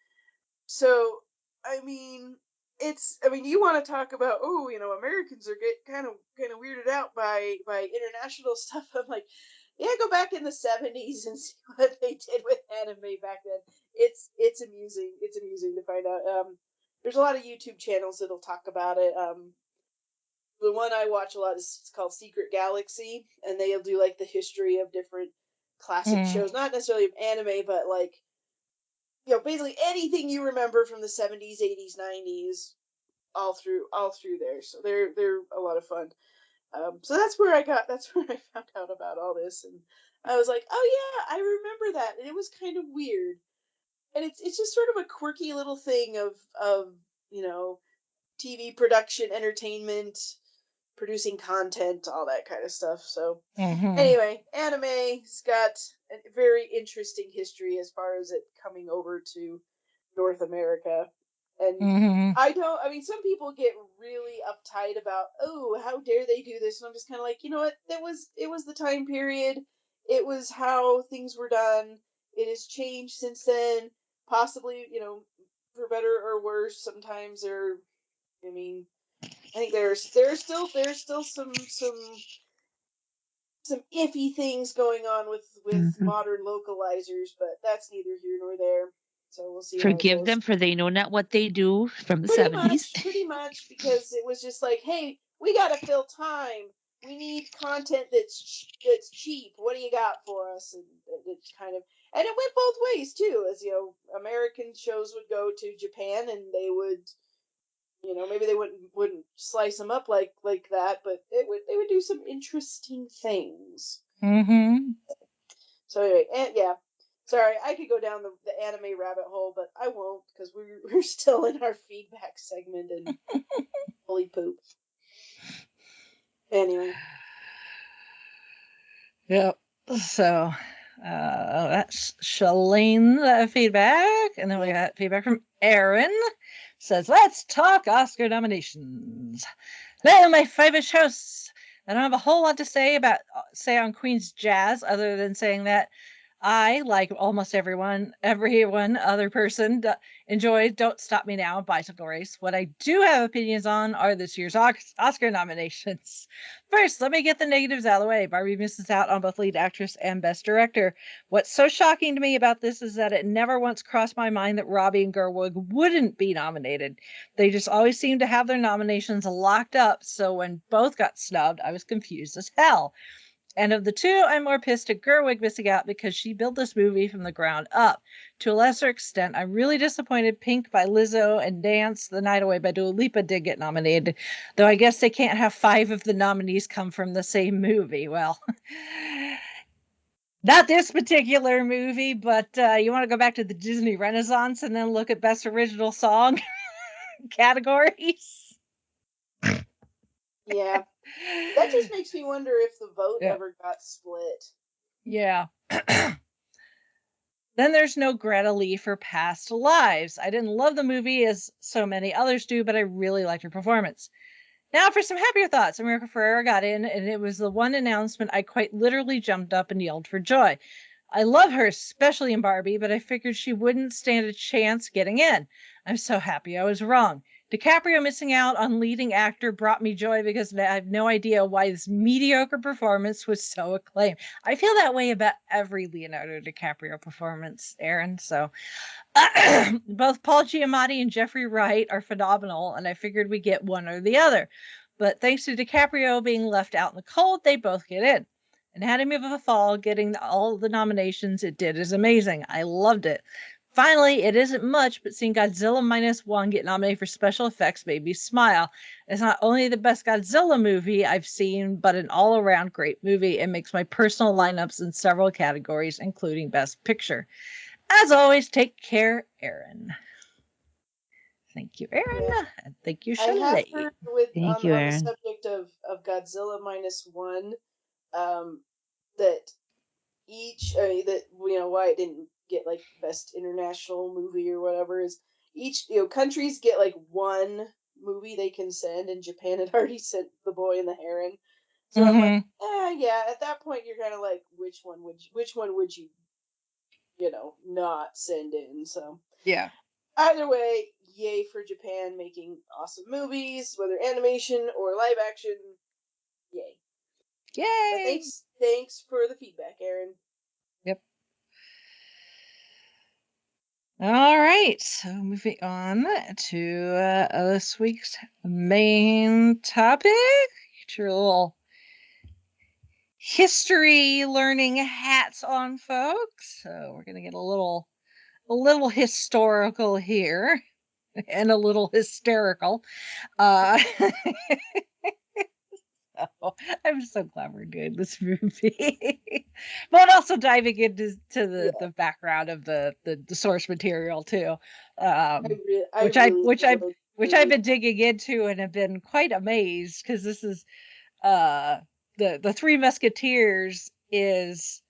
so I mean, you want to talk about, Americans are kind of weirded out by international stuff. I'm like, yeah, go back in the 70s and see what they did with anime back then. It's amusing to find out. There's a lot of YouTube channels that'll talk about it. The one I watch a lot is called Secret Galaxy, and they'll do like the history of different classic shows, not necessarily of anime, but like, basically anything you remember from the 70s, 80s, 90s, all through there. So they're a lot of fun. So that's where I found out about all this, and I was like, oh yeah, I remember that, and it was kind of weird, and it's just sort of a quirky little thing of TV production, entertainment, producing content, all that kind of stuff. So anyway, anime's got a very interesting history as far as it coming over to North America. And some people get really uptight about, oh, how dare they do this? And I'm just kind of like, you know what? It was the time period. It was how things were done. It has changed since then, possibly, for better or worse. Sometimes I think there's still some iffy things going on with modern localizers, but that's neither here nor there. So we'll see. Forgive them, for they know not what they do, from the 70s. Pretty much, because it was just like, hey, we gotta fill time. We need content that's cheap. What do you got for us? And it's kind of, and it went both ways too. As American shows would go to Japan, and they would, maybe they wouldn't slice them up like that, but they would do some interesting things. So anyway, and yeah. Sorry, I could go down the anime rabbit hole, but I won't, because we're still in our feedback segment, and holy poop. Anyway. Yep. So that's Shalene feedback, and then we got feedback from Aaron. Says, let's talk Oscar nominations. Hello, my Fiveish hosts. I don't have a whole lot to say on Queen's Jazz, other than saying that I, like almost everyone other person, enjoyed Don't Stop Me Now, Bicycle Race. What I do have opinions on are this year's Oscar nominations. First, let me get the negatives out of the way. Barbie misses out on both lead actress and best director. What's so shocking to me about this is that it never once crossed my mind that Robbie and Gerwig wouldn't be nominated. They just always seem to have their nominations locked up, so when both got snubbed, I was confused as hell. And of the two, I'm more pissed at Gerwig missing out, because she built this movie from the ground up. To a lesser extent, I'm really disappointed Pink by Lizzo and Dance the Night Away by Dua Lipa did get nominated, though I guess they can't have 5 of the nominees come from the same movie. Well, not this particular movie, but you want to go back to the Disney Renaissance and then look at Best Original Song categories? Yeah. That just makes me wonder if the vote ever got split. Yeah. Then there's no Greta Lee for Past Lives. I didn't love the movie as so many others do, but I really liked her performance. Now for some happier thoughts. America Ferrera got in, and it was the one announcement I quite literally jumped up and yelled for joy. I love her, especially in Barbie, but I figured she wouldn't stand a chance getting in. I'm so happy I was wrong. DiCaprio missing out on leading actor brought me joy, because I have no idea why this mediocre performance was so acclaimed. I feel that way about every Leonardo DiCaprio performance, Aaron. So both Paul Giamatti and Jeffrey Wright are phenomenal, and I figured we'd get one or the other. But thanks to DiCaprio being left out in the cold, they both get in. Anatomy of a Fall getting all the nominations it did is amazing. I loved it. Finally, it isn't much, but seeing Godzilla Minus One get nominated for special effects made me smile. It's not only the best Godzilla movie I've seen, but an all-around great movie. It makes my personal lineups in several categories, including Best Picture. As always, take care, Aaron. Thank you, Aaron. Yeah. And thank you, I have Shelley. heard with Thank you, on the Aaron. subject of Godzilla Minus One, that each that why it didn't get like best international movie or whatever is each countries get like one movie they can send, and Japan had already sent The Boy and the Heron. So I'm like, yeah, at that point you're kind of like, which one would you not send in? So Yeah. either way, yay for Japan making awesome movies, whether animation or live action. Yay. But Yay. thanks for the feedback, Aaron. Yep. All right. So moving on to this week's main topic. Get your little history learning hats on, folks. So we're gonna get a little historical here and a little hysterical. Oh, I'm so glad we're doing this movie, but also diving into the background of the source material too, which I've been digging into and have been quite amazed, because this is the Three Musketeers is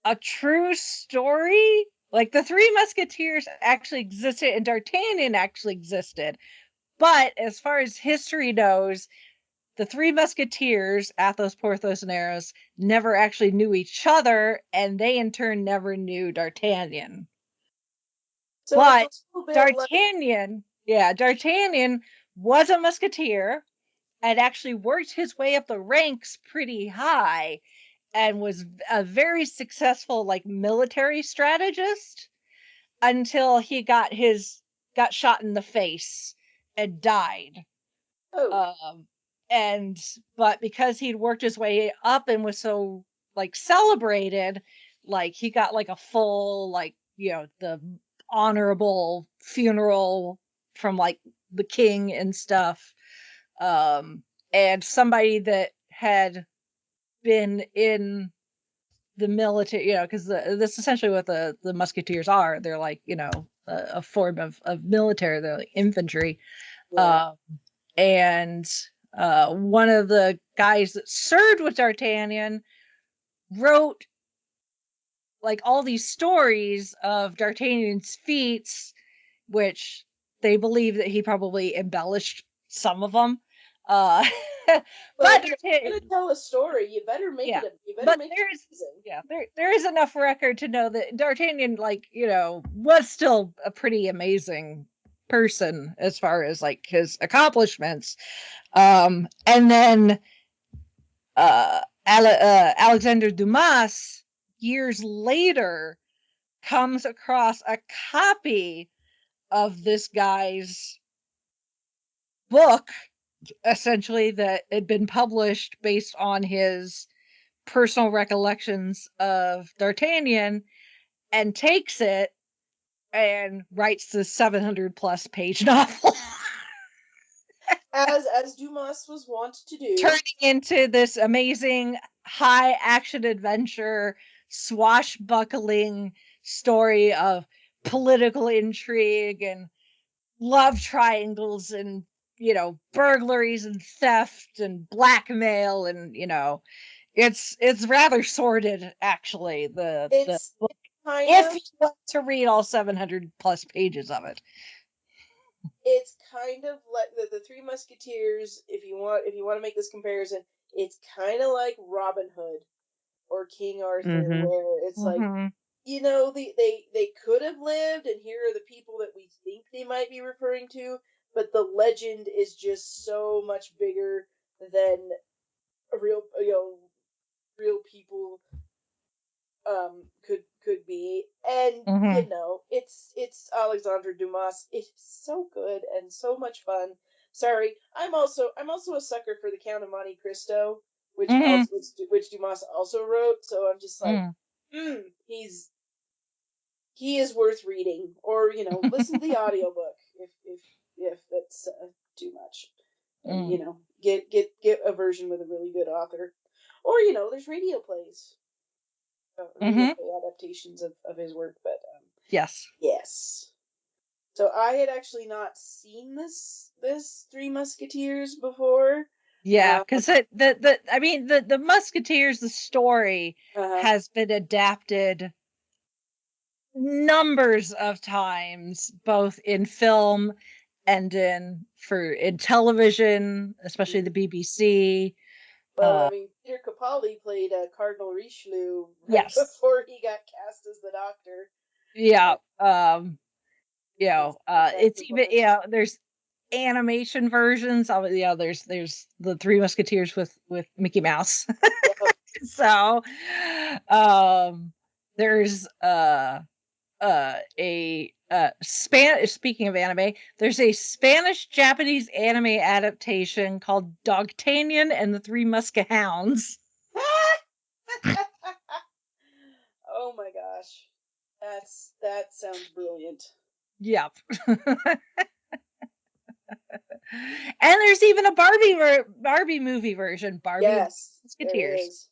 a true story. Like, the Three Musketeers actually existed and D'Artagnan actually existed. But as far as history knows, the Three Musketeers, Athos, Porthos, and Aramis, never actually knew each other, and they in turn never knew D'Artagnan. So but D'Artagnan, D'Artagnan was a musketeer and actually worked his way up the ranks pretty high, and was a very successful military strategist until he got shot in the face and died. But because he'd worked his way up and was so celebrated, he got a full the honorable funeral from the king and stuff. And somebody that had been in the military, because that's essentially what the musketeers are. They're a form of military. They're infantry. And one of the guys that served with D'Artagnan wrote all these stories of D'Artagnan's feats, which they believe that he probably embellished some of them. But if you're gonna tell a story, you better make it. There is enough record to know that D'Artagnan, was still a pretty amazing person as far as his accomplishments. And then Alexandre Dumas years later comes across a copy of this guy's book, essentially, that had been published based on his personal recollections of D'Artagnan, and takes it and writes the 700 plus page novel. as Dumas was wont to do, turning into this amazing high action adventure swashbuckling story of political intrigue and love triangles and burglaries and theft and blackmail, and it's rather sordid, actually, the book, if you want to read all 700 plus pages of it. It's kind of like the Three Musketeers. If you want to make this comparison, it's kind of like Robin Hood or King Arthur, where it's they could have lived, and here are the people that we think they might be referring to, but the legend is just so much bigger than real people could be. And it's Alexandre Dumas. It's so good and so much fun. Sorry, I'm also a sucker for the Count of Monte Cristo. which Mhm. which Dumas also wrote. So I'm just like, Mm. he is worth reading, or listen to the audiobook if that's too much, and Mm. get a version with a really good author, or there's radio plays, radio Mhm. play adaptations of his work. But Yes. yes, so I had actually not seen this Three Musketeers before. Yeah, Uh, because the Musketeers, the story uh has been adapted numbers of times, both in film and in television, especially the BBC. Well, I Uh, mean, Peter Capaldi played Cardinal Richelieu right yes, before he got cast as the Doctor. yeah. That's the fact It's of even life. there's animation versions of it. There's the Three Musketeers with Mickey Mouse. Yep. So, there's a Spanish. Speaking of anime, there's a Spanish Japanese anime adaptation called Dogtanian and the Three Muskehounds. Oh my gosh, that sounds brilliant. Yep. And there's even a Barbie movie version, Barbie and the Yes, there Musketeers, is,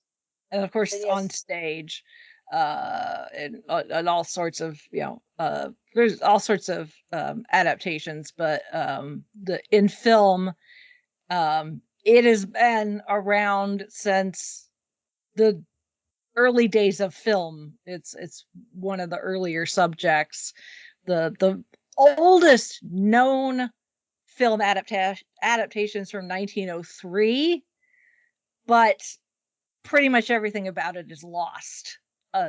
and of course and it's on yes, stage, and all sorts of there's all sorts of adaptations, but the in film, it has been around since the early days of film. It's one of the earlier subjects. The oldest known film adaptations from 1903, but pretty much everything about it is lost.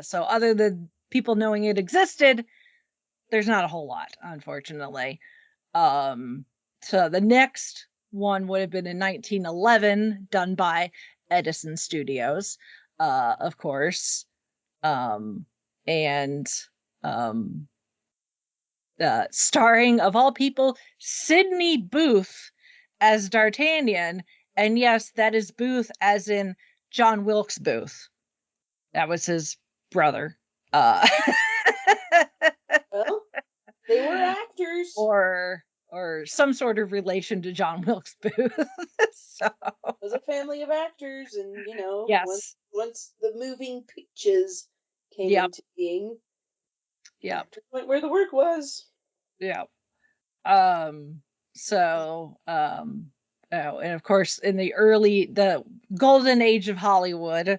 So other than people knowing it existed, there's not a whole lot, unfortunately. So the next one would have been in 1911, done by Edison Studios, of course, and um, starring, of all people, Sidney Booth as D'Artagnan. And yes, that is Booth as in John Wilkes Booth. That was his brother. Uh, well, they were actors. or some sort of relation to John Wilkes Booth. So, It was a family of actors, and yes. once the moving pictures came Yep. into being, Yep. actors went where the work was. Yep. Um, so, oh, and of course, in the golden age of Hollywood,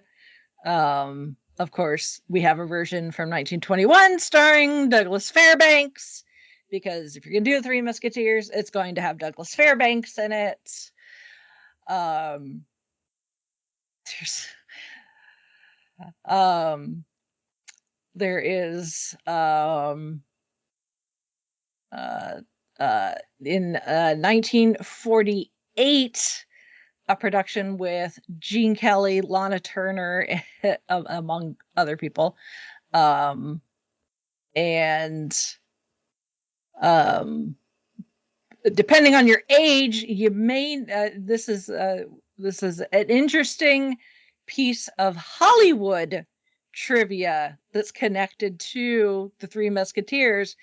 of course, we have a version from 1921 starring Douglas Fairbanks, because if you're going to do the Three Musketeers, it's going to have Douglas Fairbanks in it. Um, there's, there is, uh, in 1948, a production with Gene Kelly, Lana Turner, among other people. And depending on your age, you may this is an interesting piece of Hollywood trivia that's connected to the Three Musketeers,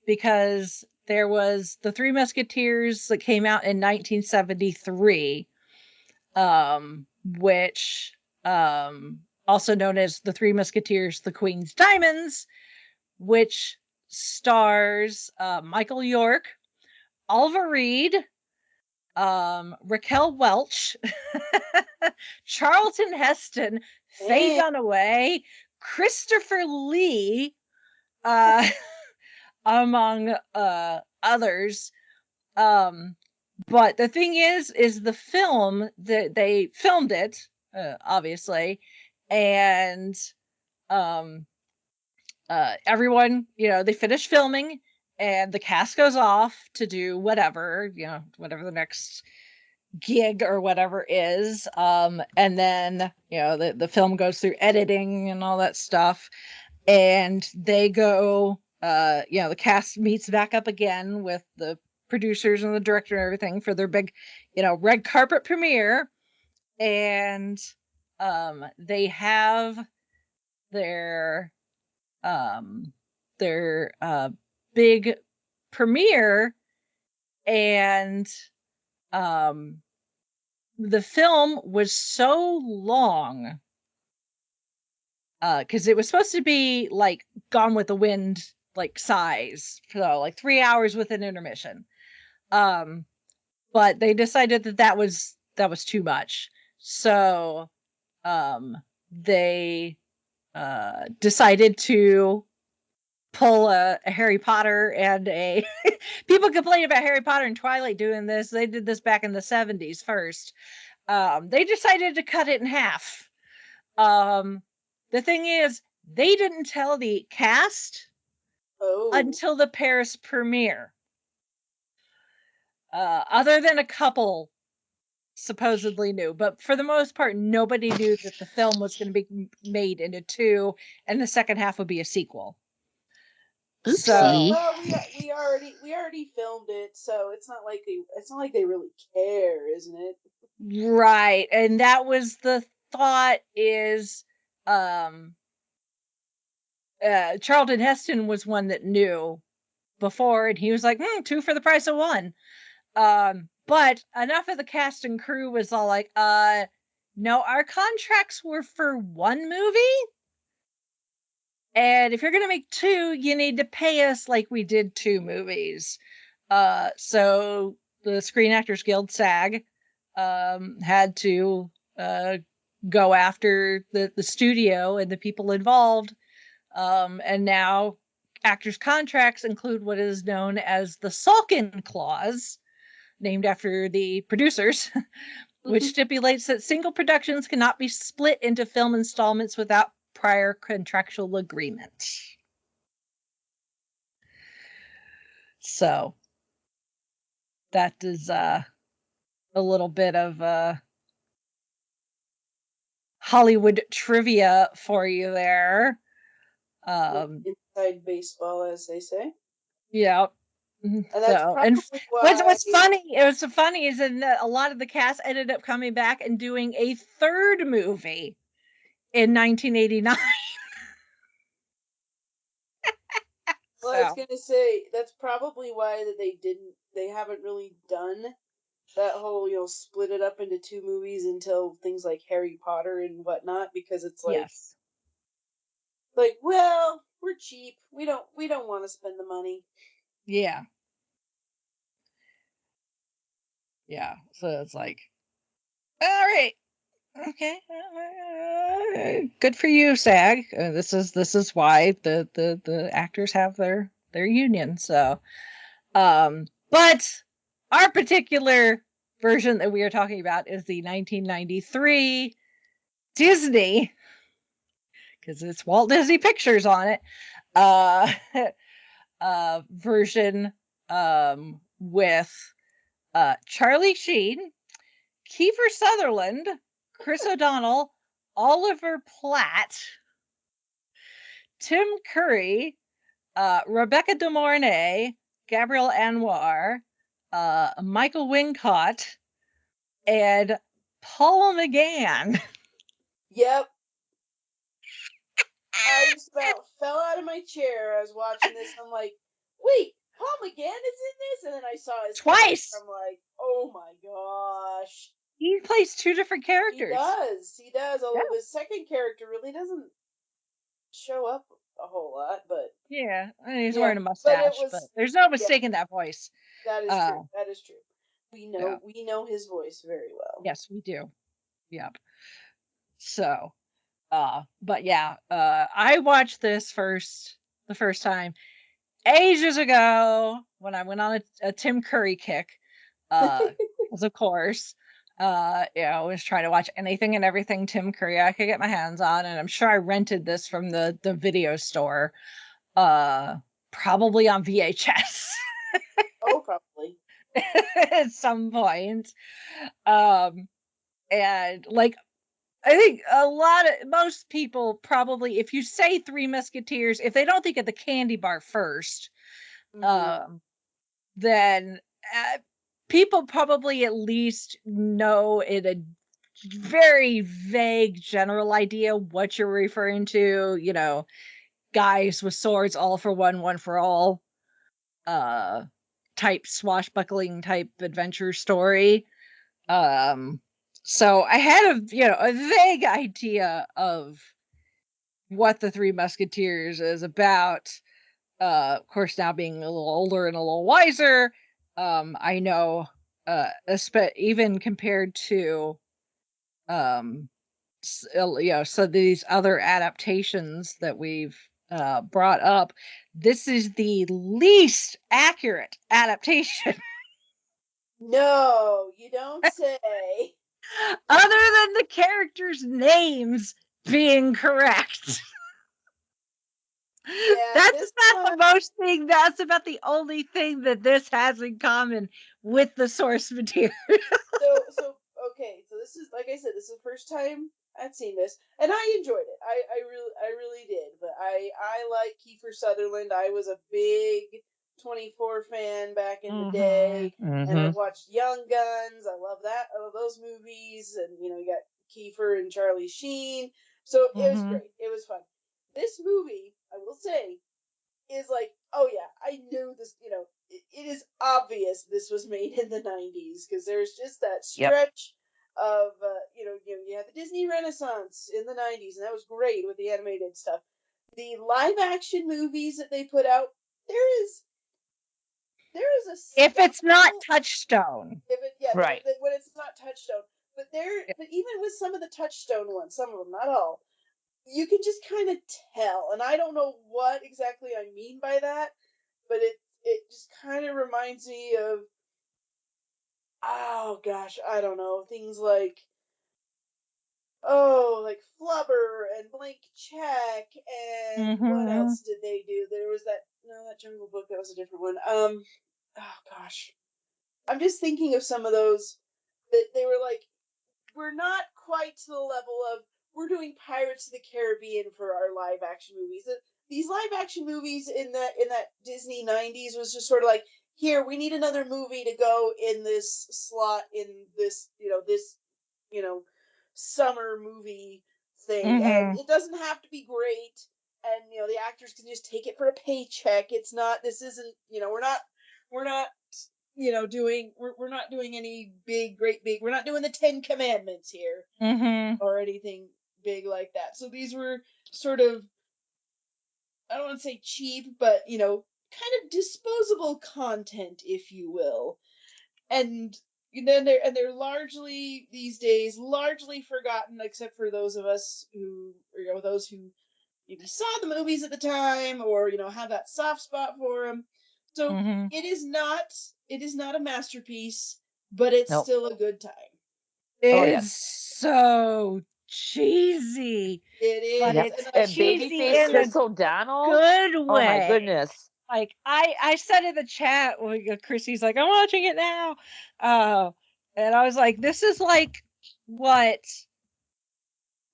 because there was the Three Musketeers that came out in 1973, which also known as the Three Musketeers, the Queen's Diamonds, which stars Michael York, Oliver Reed, Raquel Welch, Charlton Heston, Faye And Dunaway, Christopher Lee, uh, among others. But the thing is the film that they filmed it, obviously, and everyone, they finish filming, and the cast goes off to do whatever, whatever the next gig or whatever is. And then, the film goes through editing and all that stuff. And they go, the cast meets back up again with the producers and the director and everything for their big, red carpet premiere. And they have their big premiere, and the film was so long because it was supposed to be like Gone with the Wind like size, so like 3 hours with an intermission. But they decided that was too much, so they decided to pull a Harry Potter and a people complain about Harry Potter and Twilight doing this. They did this back in the 70s first. They decided to cut it in half. The thing is, they didn't tell the cast until the Paris premiere. Other than a couple supposedly knew, but for the most part, nobody knew that the film was going to be made into 2, and the second half would be a sequel. Oopsie. So, well, we already filmed it, so it's not like they really care, isn't it? right, and that was the thought. Is Charlton Heston was one that knew before, and he was like, 2 for the price of 1. But enough of the cast and crew was all like, no, our contracts were for 1 movie. And if you're going to make 2, you need to pay us like we did 2 movies. So the Screen Actors Guild, SAG, had to go after the studio and the people involved. And now actors' contracts include what is known as the Salkin Clause, named after the producers, which stipulates that single productions cannot be split into film installments without prior contractual agreement. So that is a little bit of Hollywood trivia for you there. Inside baseball, as they say. Yeah. And that's what's funny? It was so funny is that a lot of the cast ended up coming back and doing a 3rd movie in 1989. Well, I was gonna say that's probably why they haven't really done that whole split it up into 2 movies until things like Harry Potter and whatnot, because it's like, yes, like, well, we're cheap. We don't want to spend the money. yeah. So it's like, all right, okay, good for you, SAG. This is why the actors have their union. So, but our particular version that we are talking about is the 1993 Disney, because it's Walt Disney Pictures on it, version with Charlie Sheen, Kiefer Sutherland, Chris O'Donnell, Oliver Platt, Tim Curry, Rebecca De Mornay, Gabrielle Anwar, Michael Wincott, and Paula McGann. Yep. I just about fell out of my chair. I was watching this, and I'm like, wait, Paul McGann is in this? And then I saw his twice. I'm like, oh my gosh. He plays 2 different characters. He does. Although his second character really doesn't show up a whole lot, but yeah, and he's wearing a mustache. But there's no mistaking that voice. That is true. That is true. We know his voice very well. Yes, we do. Yep. So, but yeah, I watched this the first time ages ago when I went on a Tim Curry kick. Because of course, I was trying to watch anything and everything Tim Curry I could get my hands on, and I'm sure I rented this from the video store, probably on VHS. Oh, probably. At some point. And like, I think most people probably, if you say Three Musketeers, if they don't think of the candy bar first, then people probably at least know it very vague general idea what you're referring to, you know, guys with swords, all for one for all, type swashbuckling type adventure story. So I had a vague idea of what the Three Musketeers is about. Of course, now being a little older and a little wiser, I know, even compared to, so these other adaptations that we've brought up, this is the least accurate adaptation. No, you don't say. Other than the characters' names being correct. Yeah, That's that's about the only thing that this has in common with the source material. So okay, so this is, like I said, this is the first time I'd seen this, and I enjoyed it. I really did. But I like Kiefer Sutherland. I was a big 24 fan back in the day, and I've watched Young Guns. I love that. I love those movies, and you got Kiefer and Charlie Sheen. So it was great. It was fun. This movie, I will say, is like, oh yeah, I knew this. It is obvious this was made in the 90s, because there's just that stretch of you had the Disney Renaissance in the 90s, and that was great with the animated stuff. The live action movies that they put out, there is a if it's not Touchstone, right, when it's not Touchstone, but even with some of the Touchstone ones, some of them, not all, you can just kind of tell, and I don't know what exactly I mean by that, but it just kind of reminds me of, oh gosh, I don't know, things like Flubber and Blank Check, and what else did they do? There was that Jungle Book, that was a different one. Oh gosh, I'm just thinking of some of those that they were like, we're not quite to the level of, we're doing Pirates of the Caribbean for our live action movies. These live action movies in that Disney 90s was just sort of like, here, we need another movie to go in this slot in this, summer movie thing. And it doesn't have to be great. And, the actors can just take it for a paycheck. This isn't, we're not doing any great big, we're not doing the 10 Commandments here or anything big like that. So these were sort of, I don't want to say cheap, but kind of disposable content, if you will. And then they're largely these days largely forgotten, except for those of us who, those who maybe saw the movies at the time, or have that soft spot for them. So it is not a masterpiece, but it's still a good time. It's so cheesy. It is. But it's cheesy Babyface Chris O'Donnell. Good way. Oh my goodness. Like I said in the chat, Chrissy's like, I'm watching it now. And I was like, this is like what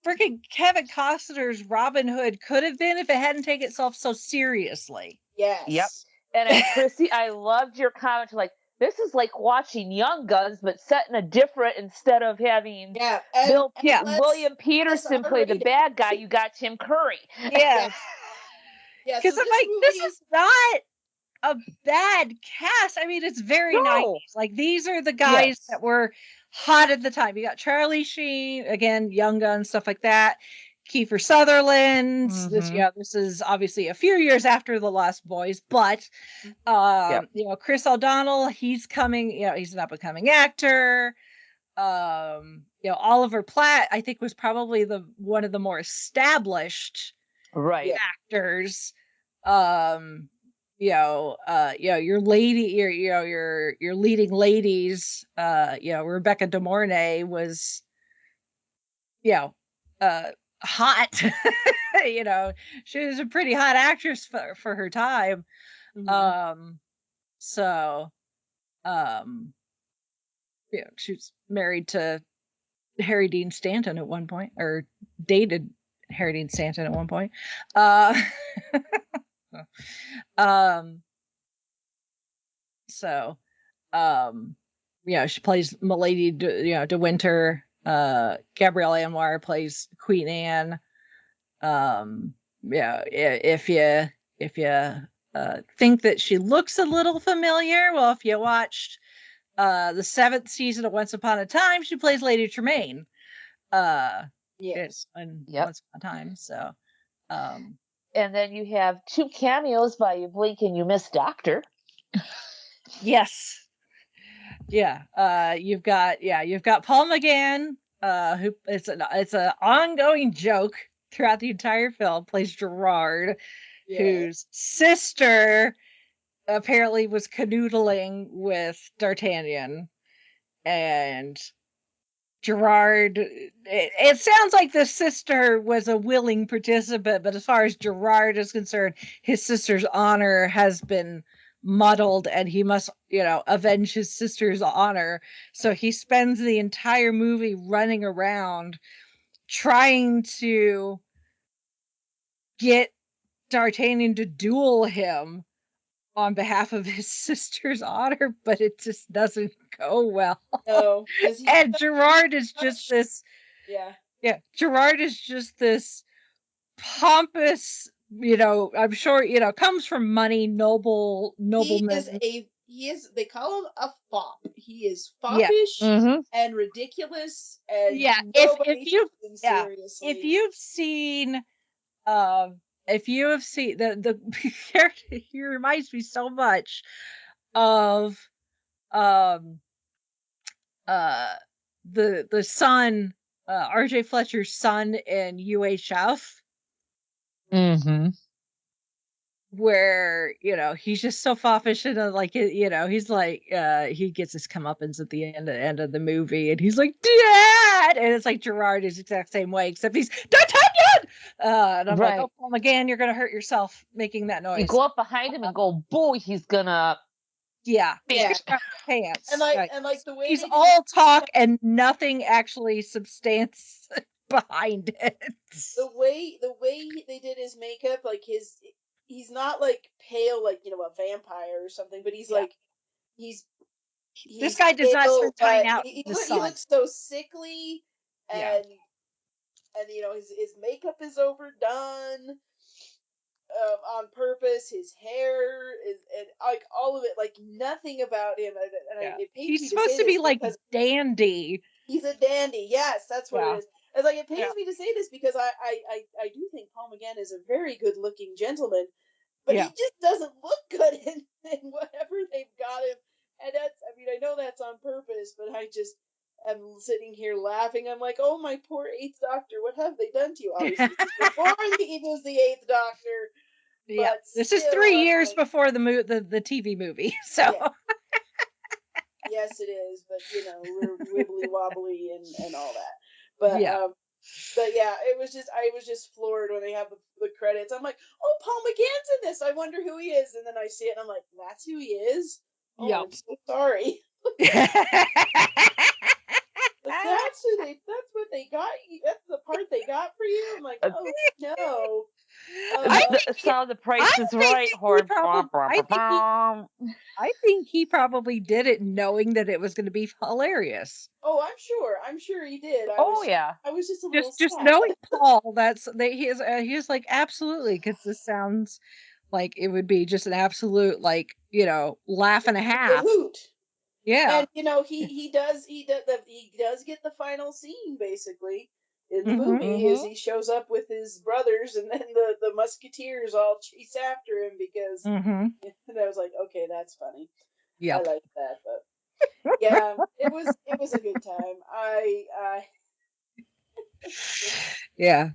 freaking Kevin Costner's Robin Hood could have been if it hadn't taken itself so seriously. Yes. Yep. And Chrissy, I loved your comment. Like, this is like watching Young Guns, but set in a different, instead of having William Peterson play the bad guy, you got Tim Curry. Yes. Because I'm like, this is not a bad cast. I mean, it's very 90s. Like, these are the guys that were hot at the time. You got Charlie Sheen, again, Young Guns, stuff like that. Kiefer Sutherland. This is obviously a few years after The Lost Boys, but Chris O'Donnell, he's coming. He's an up and coming actor. Oliver Platt, I think, was probably one of the more established actors. Your leading ladies. Rebecca De Mornay was, hot. She was a pretty hot actress for her time. She was married to Harry Dean Stanton at one point, or dated Harry Dean Stanton at one point. She plays Milady De Winter Gabrielle Anwar plays Queen Anne. If you think that she looks a little familiar, well, if you watched the 7th season of Once Upon a Time, she plays Lady Tremaine. Yes. And Yep. Once Upon a Time. So, and then you have 2 cameos by You Blink and You Miss Doctor. yes. Yeah. You've got Paul McGann, who it's an ongoing joke throughout the entire film, plays Gerard, whose sister apparently was canoodling with D'Artagnan, and Gerard, it sounds like the sister was a willing participant, but as far as Gerard is concerned, his sister's honor has been muddled and he must, avenge his sister's honor. So he spends the entire movie running around trying to get D'Artagnan to duel him on behalf of his sister's honor, but it just doesn't go well. No, and Gerard is just this. Yeah. Gerard is just this pompous. I'm sure comes from money, nobleman. He is. They call him a fop. He is foppish and ridiculous. And if you've seen the character, he reminds me so much of the son, RJ Fletcher's son in UHF. Where he's just so foppish and he's like he gets his comeuppance at the end of the movie, and he's like, Dad, and it's like Gerard is the exact same way, except he's D'Artagnan, and I'm like, oh, Paul McGann, you're gonna hurt yourself making that noise. You go up behind him and go, boy, he's gonna pants. And like the way he's all talk and nothing actually substance behind it. The way they did his makeup, like he's not like pale like a vampire or something, but he's like he's this guy does not spend time out he in the sun. He looks so sickly, and his makeup is overdone on purpose. His hair is, and like all of it, like nothing about him. He's supposed to be like dandy. He's a dandy. Yes, that's what it is. It's like, it pains me to say this because I do think Paul McGann is a very good looking gentleman, but he just doesn't look good in whatever they've got him. And I know that's on purpose, but I just am sitting here laughing. I'm like, oh, my poor 8th Doctor, what have they done to you? Obviously, before he was the 8th Doctor. Yeah, this is 3 years before the TV movie, so. Yeah. Yes, it is, but we're wibbly wobbly and all that. But it was just, I was just floored when they have the credits. I'm like, oh, Paul McGann's in this. I wonder who he is. And then I see it and I'm like, that's who he is? Oh, I'm so sorry. That's what they got. That's the part they got for you. I'm like, oh no. The Price is Right. I think he probably did it knowing that it was going to be hilarious. Oh, I'm sure he did. I was just a little just sad. knowing Paul. He is like, absolutely, because this sounds like it would be just an absolute laugh and a half. Hoot. Yeah, and he does get the final scene basically in the movie. Is he shows up with his brothers, and then the Musketeers all chase after him because and I was like, okay, that's funny. I like that, but yeah, it was a good time. I yeah.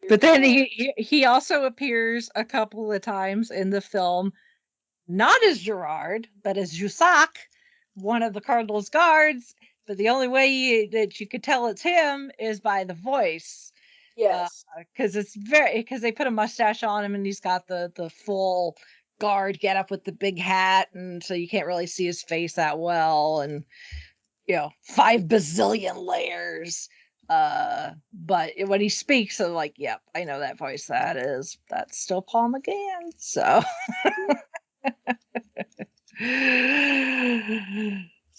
But then he also appears a couple of times in the film, not as Gerard, but as Jussac, one of the Cardinal's guards. But the only way that you could tell it's him is by the voice. Yes, because they put a mustache on him, and he's got the full guard get up with the big hat, and so you can't really see his face that well, and 5 bazillion layers. But when he speaks, I'm like, yep, I know that voice. That's still Paul McGann. So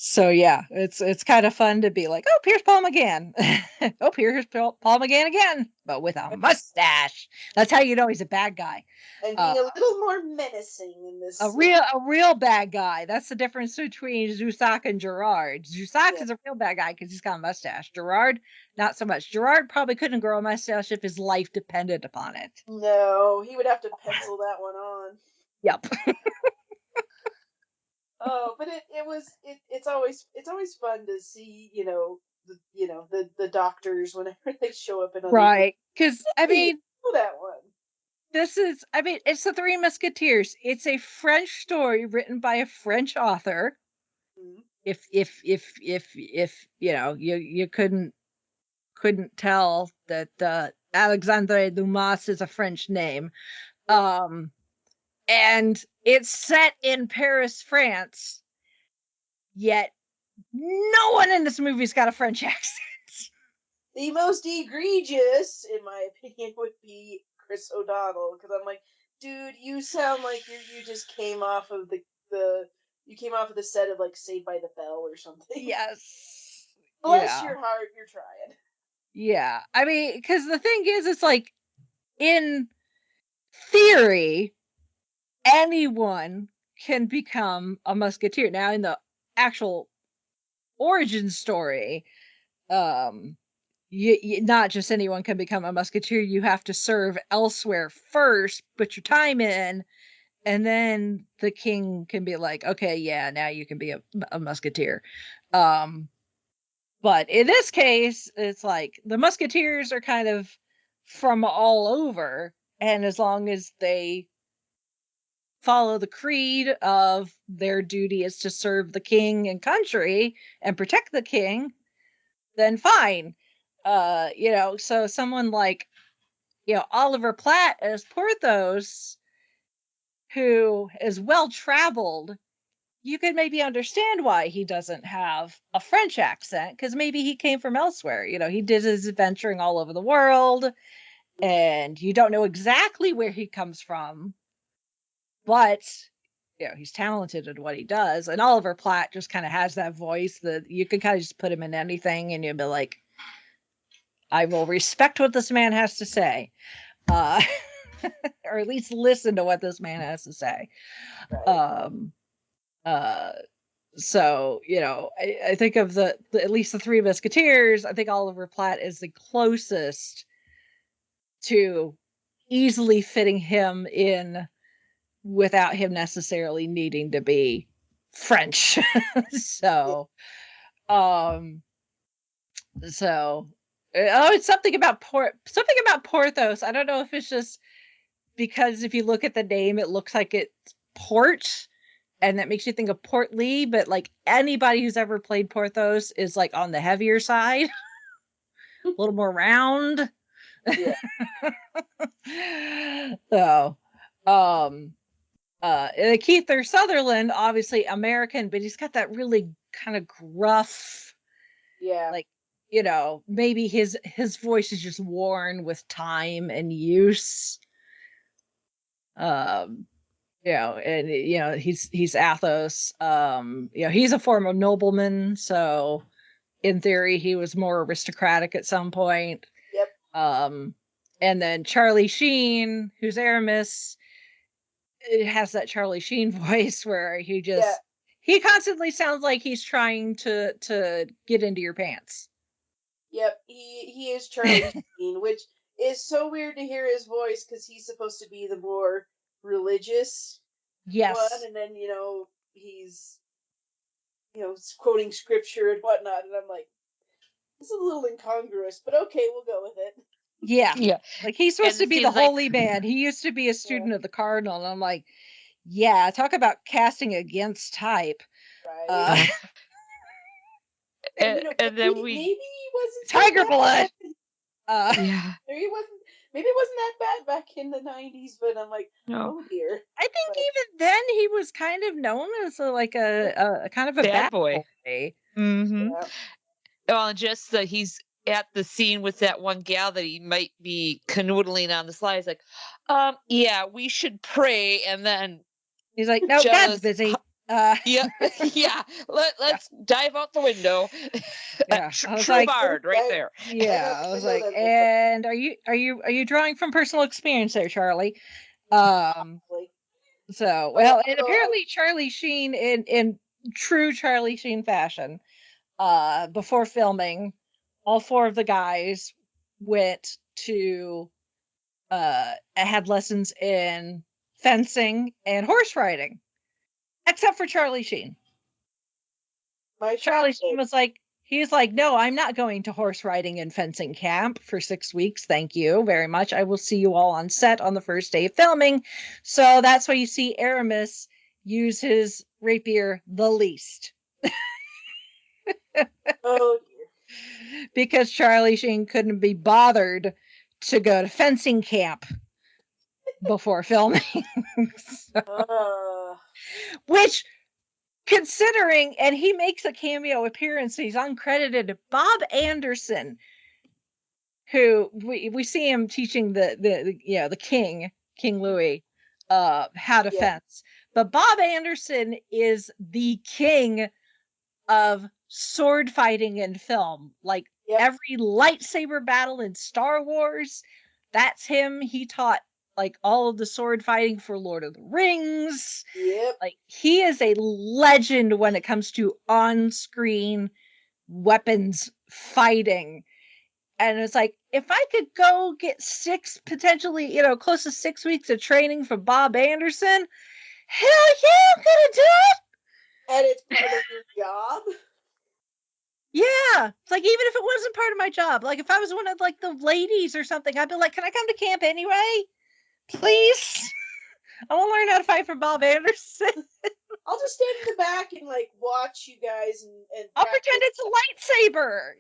So yeah, it's kind of fun to be like, oh, Pierce Paul McGann. Oh, Pierce Paul McGann again, but with a mustache. That's how you know he's a bad guy. And being a little more menacing in this. A real bad guy. That's the difference between Zusak and Gerard. Zusak is a real bad guy because he's got a mustache. Gerard, not so much. Gerard probably couldn't grow a mustache if his life depended upon it. No, he would have to pencil that one on. Yep. Oh, but it's always fun to see, the doctors whenever they show up in other right. Because I mean that one. It's the Three Musketeers. It's a French story written by a French author. Mm-hmm. If you couldn't tell that Alexandre Dumas is a French name. And it's set in Paris, France, yet no one in this movie's got a French accent. The most egregious, in my opinion, would be Chris O'Donnell, because I'm like, dude, you sound like you just came off of the set of like Saved by the Bell or something. Yes. Bless your heart, you're trying. Yeah, I mean, because the thing is, it's like, in theory, anyone can become a musketeer. Now, in the actual origin story, not just anyone can become a musketeer. You have to serve elsewhere first, put your time in, and then the king can be like, okay, yeah, now you can be a musketeer. But in this case, it's like the musketeers are kind of from all over, and as long as they follow the creed of their duty is to serve the king and country and protect the king, then fine. So someone like, Oliver Platt as Porthos, who is well traveled, you could maybe understand why he doesn't have a French accent, because maybe he came from elsewhere. He did his adventuring all over the world, and you don't know exactly where he comes from, but he's talented at what he does. And Oliver Platt just kind of has that voice that you can kind of just put him in anything and you'll be like, I will respect what this man has to say, or at least listen to what this man has to say. So I think of at least the Three Musketeers. I think Oliver Platt is the closest to easily fitting him in without him necessarily needing to be French. So it's something about Porthos. I don't know if it's just because if you look at the name, it looks like it's port, and that makes you think of portly, but like anybody who's ever played Porthos is like on the heavier side, a little more round. Yeah. So, Keith Sutherland, obviously American, but he's got that really kind of gruff, like, maybe his voice is just worn with time and use. And he's Athos. He's a former nobleman, so in theory he was more aristocratic at some point. Yep. And then Charlie Sheen, who's Aramis, it has that Charlie Sheen voice where he constantly sounds like he's trying to get into your pants. Yep, he is Charlie Sheen, which is so weird to hear his voice because he's supposed to be the more religious one, and then he's quoting scripture and whatnot, and I'm like, it's a little incongruous, but okay, we'll go with it. Yeah. Like he's supposed to be the holy man. He used to be a student of the cardinal, and I'm like, yeah, talk about casting against type. Right. And then maybe he wasn't Tiger Blood. Yeah. Maybe it wasn't that bad back in the 90s, but I'm like, no. Oh dear. I think even then he was kind of known as a kind of a bad boy. Mm-hmm. Yeah. Well, just that he's at the scene with that one gal that he might be canoodling on the slide. He's like, yeah, we should pray. And then he's like, no, God's busy. Yeah, yeah. Let's dive out the window. Yeah, I was True like, bard right there. yeah, I I was know like, that look. and are you drawing from personal experience there, Charlie? Um, Like, so well, and apparently Charlie Sheen in true Charlie Sheen fashion, before filming, all four of the guys went to had lessons in fencing and horse riding, except for Charlie Sheen. my Charlie friend Sheen did. was like, he's like, no, I'm not going to horse riding and fencing camp for 6 weeks. Thank you very much. I will see you all on set on the first day of filming. So that's why you see Aramis use his rapier the least. Oh dear. Because Charlie Sheen couldn't be bothered to go to fencing camp before filming. Uh, Which, considering, and he makes a cameo appearance, he's uncredited, Bob Anderson, who we see him teaching the King Louis how to Yeah. fence. But Bob Anderson is the king of sword fighting in film. Like Yep. every lightsaber battle in Star Wars, that's him. He taught like all of the sword fighting for Lord of the Rings. Yep. Like he is a legend when it comes to on-screen weapons fighting. And it's like, if I could go get potentially, close to 6 weeks of training from Bob Anderson, hell yeah, I'm gonna do it. And it's part of your job. Yeah. It's like, even if it wasn't part of my job, like if I was one of like the ladies or something, I'd be like, can I come to camp anyway? Please. I want to learn how to fight for Bob Anderson. I'll just stand in the back and like watch you guys and I'll practice. pretend it's a lightsaber,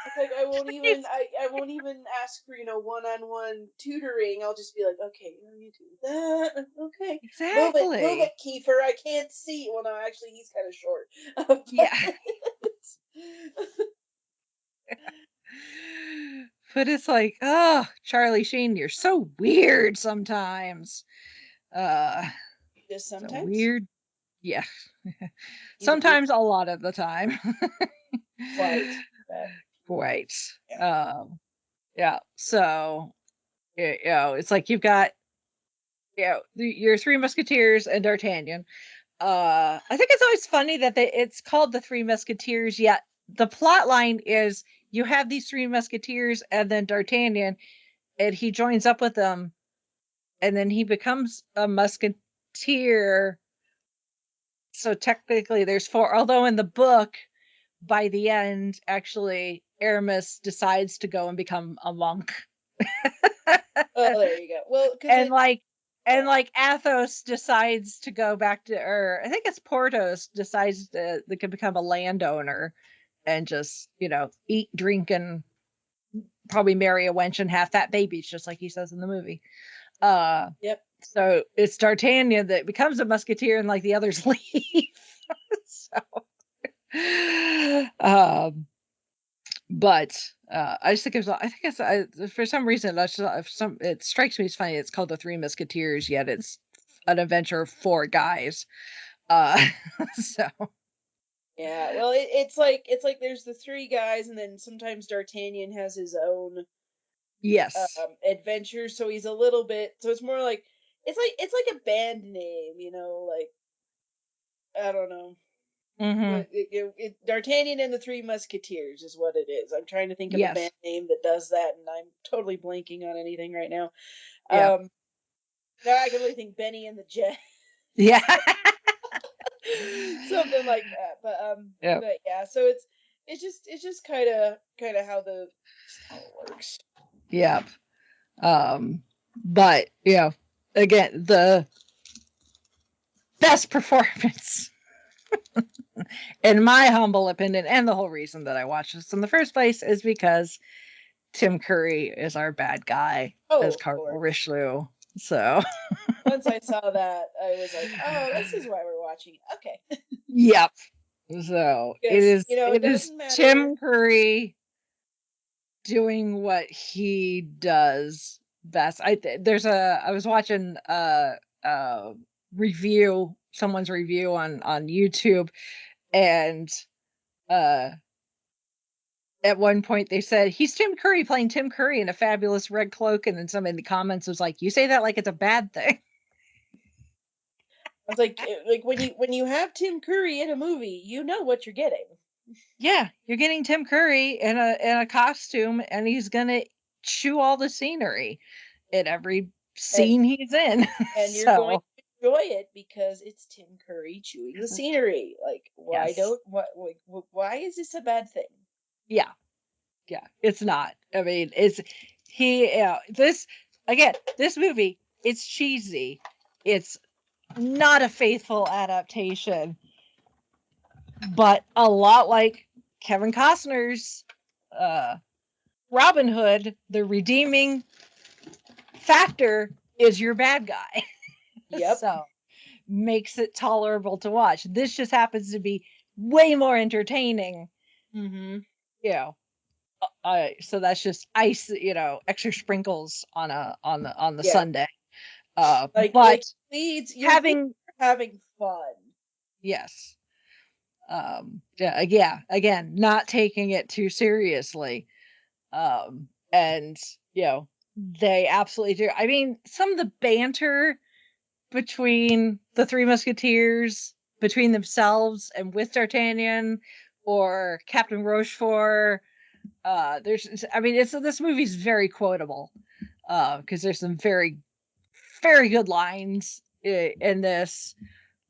It's like I won't even ask for one-on-one tutoring. I'll just be like, okay, you do that. Okay, Exactly. move it, Kiefer. I can't see. Well, no, actually, he's kind of short. Yeah. But it's like, oh, Charlie Sheen, you're so weird sometimes. Just So sometimes. weird. Yeah. Sometimes, a lot of the time. Quite. Right. Yeah. Yeah. So, it's like you've got, your Three Musketeers and D'Artagnan. I think it's always funny that it's called the Three Musketeers, yet the plot line is you have these Three Musketeers and then D'Artagnan, and he joins up with them, and then he becomes a musketeer. So technically there's four, although in the book, by the end, actually, Aramis decides to go and become a monk. Oh, there you go. Well, and like Athos decides to go back to, or I think it's Porthos decides to they could become a landowner and just, eat, drink, and probably marry a wench and have fat babies, just like he says in the movie. Yep. So it's D'Artagnan that becomes a musketeer, and like the others leave. So, but I just think it's for some reason it strikes me as funny. It's called the Three Musketeers, yet it's an adventure of four guys. So yeah, well, it's like there's the three guys, and then sometimes D'Artagnan has his own yes, adventure. So he's a little bit. So it's more like it's like a band name, like I don't know. mm-hmm. D'Artagnan and the Three Musketeers is what it is. I'm trying to think of Yes. a band name that does that, and I'm totally blanking on anything right now. Yeah. Now I can really think Benny and the Jet. Yeah. Something like that. But but yeah, so it's just kind of how it works. Yeah. But again, the best performance, in my humble opinion, and the whole reason that I watched this in the first place, is because Tim Curry is our bad guy as Cardinal Richelieu. So once I saw that, I was like, oh, this is why we're watching. Okay. Yep. So it is. It is Tim Curry doing what he does best. I was watching someone's review on YouTube, and at one point they said he's Tim Curry playing Tim Curry in a fabulous red cloak, and then somebody in the comments was like, "You say that like it's a bad thing." I was like when you have Tim Curry in a movie, you know what you're getting. Yeah, you're getting Tim Curry in a costume, and he's gonna chew all the scenery in every scene he's in. And you're going to enjoy it because it's Tim Curry chewing the scenery. Like, why is this a bad thing? Yeah, it's not. I mean, this movie, it's cheesy. It's not a faithful adaptation, but a lot like Kevin Costner's Robin Hood, the redeeming factor is your bad guy. Yep. So makes it tolerable to watch. This just happens to be way more entertaining. Mm-hmm. So that's just ice, extra sprinkles on the Sunday. But leads having fun. Yes. Again, not taking it too seriously. And they absolutely do. I mean, some of the banter between the Three Musketeers, between themselves and with D'Artagnan or Captain Rochefort, this movie's very quotable, because there's some very, very good lines in this,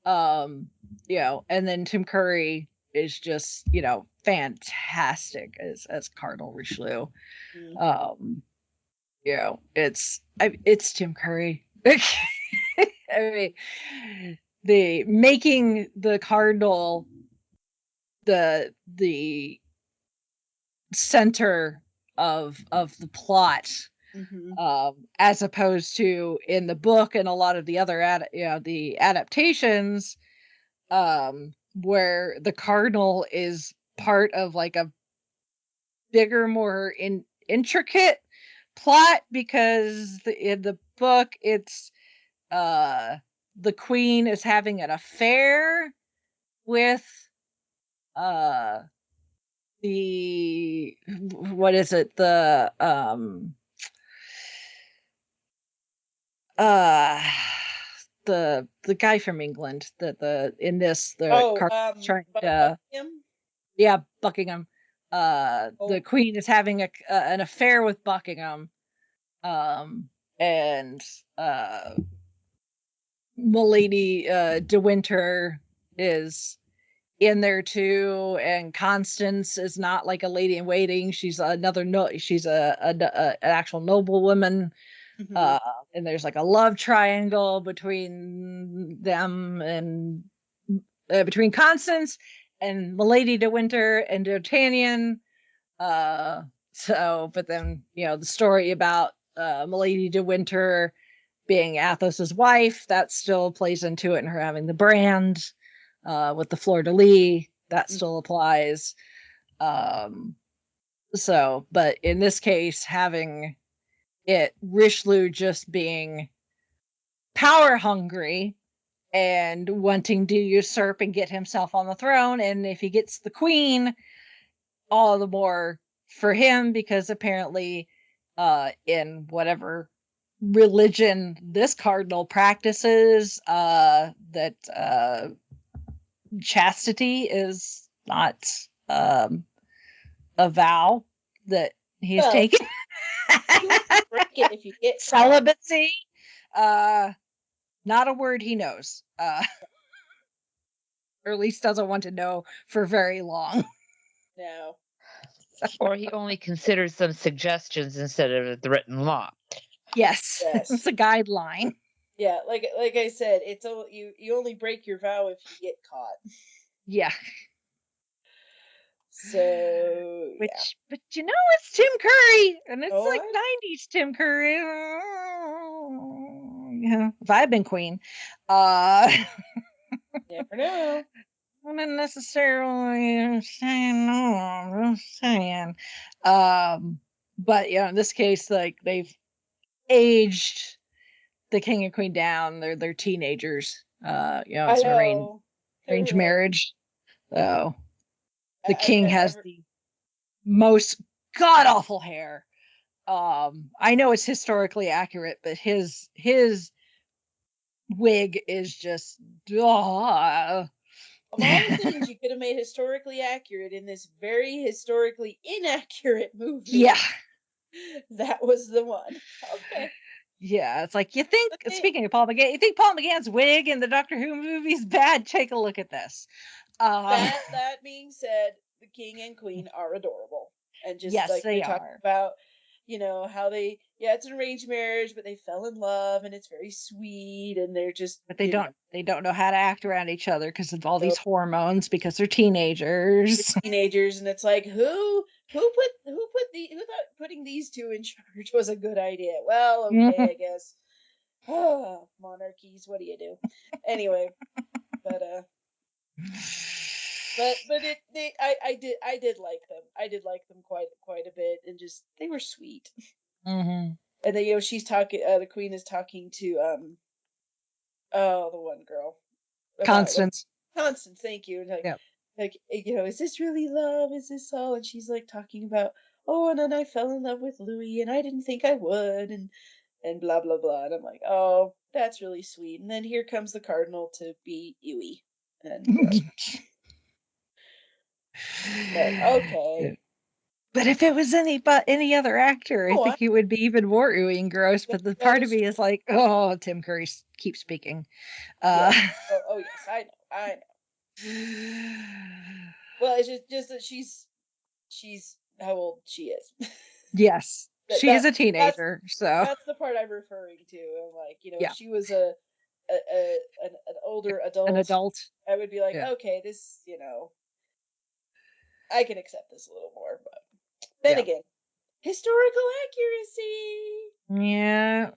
and then Tim Curry is just, fantastic as Cardinal Richelieu. It's Tim Curry. I mean, the making the Cardinal the center of the plot, as opposed to in the book and a lot of the other the adaptations, where the Cardinal is part of like a bigger, more intricate plot, because in the book it's the Queen is having an affair with the what is it the the guy from England Buckingham. The Queen is having an affair with Buckingham, and Milady de Winter is in there too, and Constance is not like a lady in waiting. She's an actual noblewoman. And there's like a love triangle between them, and between Constance and Milady de Winter and D'Artagnan. But then the story about Milady de Winter being Athos's wife, that still plays into it, and her having the brand with the fleur-de-lis, that still applies. But in this case, having Richelieu just being power hungry and wanting to usurp and get himself on the throne, and if he gets the Queen, all the more for him, because apparently in whatever religion this cardinal practices, that chastity is not a vow that he's taken. Break it if you get celibacy, not a word he knows, or at least doesn't want to know for very long. No. Or he only considers them suggestions instead of the written law. Yes. It's a guideline. Yeah, like I said, it's you only break your vow if you get caught. Yeah. So but it's Tim Curry, and it's like 90s Tim Curry. Yeah, if I'd been Queen, never know. I wouldn't necessarily saying no. I'm just saying. But in this case, like, they've aged the king and queen down. They're teenagers. I It's an know. arranged They're, marriage. So the I- king I- has I've- the most god awful hair. I know it's historically accurate, but his wig is just Of all the things you could have made historically accurate in this very historically inaccurate movie, yeah. that was the one. Okay. Yeah, it's like you think. Okay. Speaking of Paul McGann, you think Paul McGann's wig in the Doctor Who movie's bad? Take a look at this. That being said, the king and queen are adorable, and just Yes, like they they're talking are. about, how it's an arranged marriage, but they fell in love, and it's very sweet, and they're just, But they don't know how to act around each other because of all these So- hormones because they're teenagers. teenagers, and it's like who thought putting these two in charge was a good idea? Well, okay, I guess. Monarchies, what do you do? Anyway, but I did like them. I did like them quite a bit, and just they were sweet. Mm-hmm. And then she's talking. The queen is talking to the one girl, Constance. Constance. Thank you. And Yep. is this really love? Is this all? And she's like talking about, oh, and then I fell in love with Louis, and I didn't think I would, and blah blah blah. And I'm like, oh, that's really sweet. And then here comes the cardinal to be Yui, and okay. But if it was any other actor, I Oh, think it would be even more ooey and gross. But the That part is of me is like, oh, Tim Curry, keep speaking. yes. Oh yes, I know. Well, it's just that she's how old she is. Yes, she is a That's teenager. So that's the part I'm referring to. I'm like, Yeah. if she was an older adult, an adult. I would be like, Yeah. okay, this, I can accept this a little more. But then Yeah. again, historical accuracy. Yeah.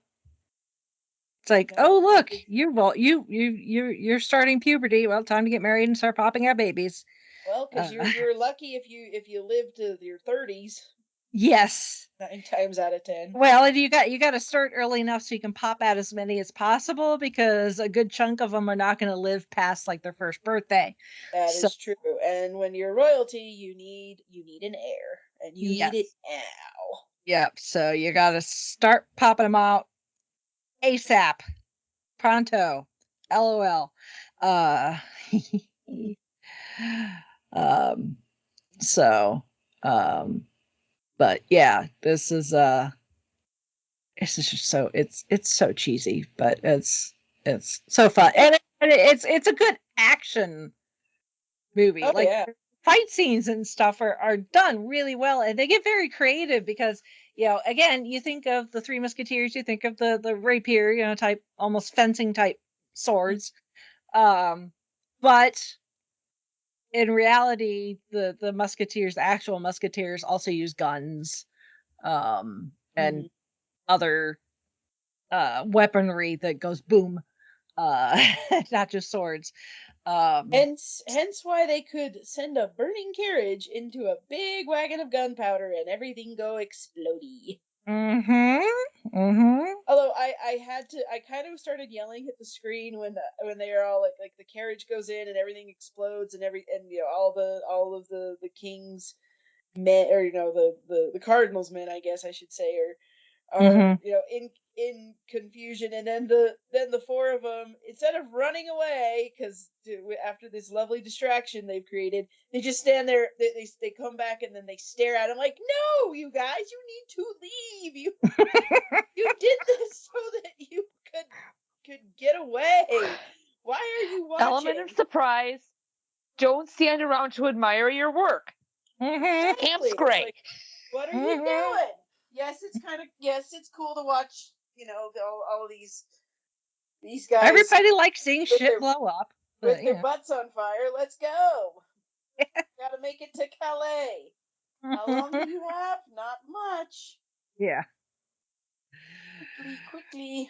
It's like, Yeah. oh look, you're starting puberty. Well, time to get married and start popping out babies. Well, because you're lucky if you live to your 30s. Yes. 9 times out of 10. Well, and you got to start early enough so you can pop out as many as possible because a good chunk of them are not going to live past like their first birthday. That is true. And when you're royalty, you need an heir, and you need it now. Yep. So you got to start popping them out ASAP. Pronto. LOL. So but yeah, this is just so it's so cheesy, but it's so fun. And it's a good action movie. Oh, yeah. Fight scenes and stuff are done really well, and they get very creative because again, you think of the Three Musketeers, you think of the rapier, type, almost fencing type swords, but in reality, the musketeers, the actual musketeers, also use guns, and other weaponry that goes boom, not just swords. Hence why they could send a burning carriage into a big wagon of gunpowder and everything go explodey. Although I kind of started yelling at the screen when they are all like the carriage goes in and everything explodes and all of the king's men, or the cardinal's men, I guess I should say, are in confusion, and then the four of them, instead of running away, because after this lovely distraction they've created, they just stand there. They come back and then they stare at him like, no, you guys, you need to leave. You did this so that you could get away. Why are you watching? Element of surprise. Don't stand around to admire your work. Camp's great. Like, what are you doing? Yes, it's cool to watch, all of these guys. Everybody likes seeing shit blow up. With their butts on fire. Let's go. Gotta make it to Calais. How long do you have? Not much. Yeah. Quickly.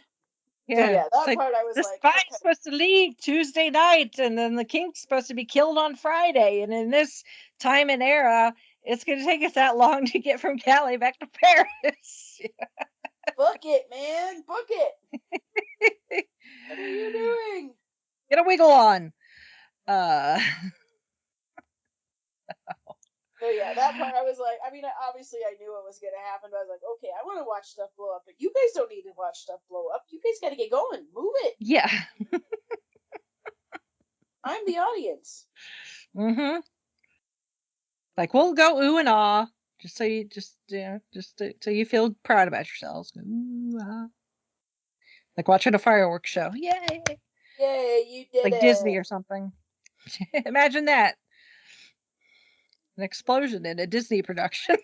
Yeah, So, yeah, that like, part I was the like, spy's okay. supposed to leave Tuesday night, and then the king's supposed to be killed on Friday. And in this time and era, it's going to take us that long to get from Calais back to Paris. Book it, man. Book it. What are you doing? Get a wiggle on. So yeah, that part I was like, I mean, obviously I knew it was gonna happen, but I was like, okay, I want to watch stuff blow up, but you guys don't need to watch stuff blow up. You guys got to get going. Move it. Yeah. I'm the audience. Mm-hmm. Like, we'll go ooh and ah, just so you so you feel proud about yourselves. Ooh, ah. Like watching a fireworks show. Yay! Yay, you did Like it. Disney or something. Imagine that. An explosion in a Disney production.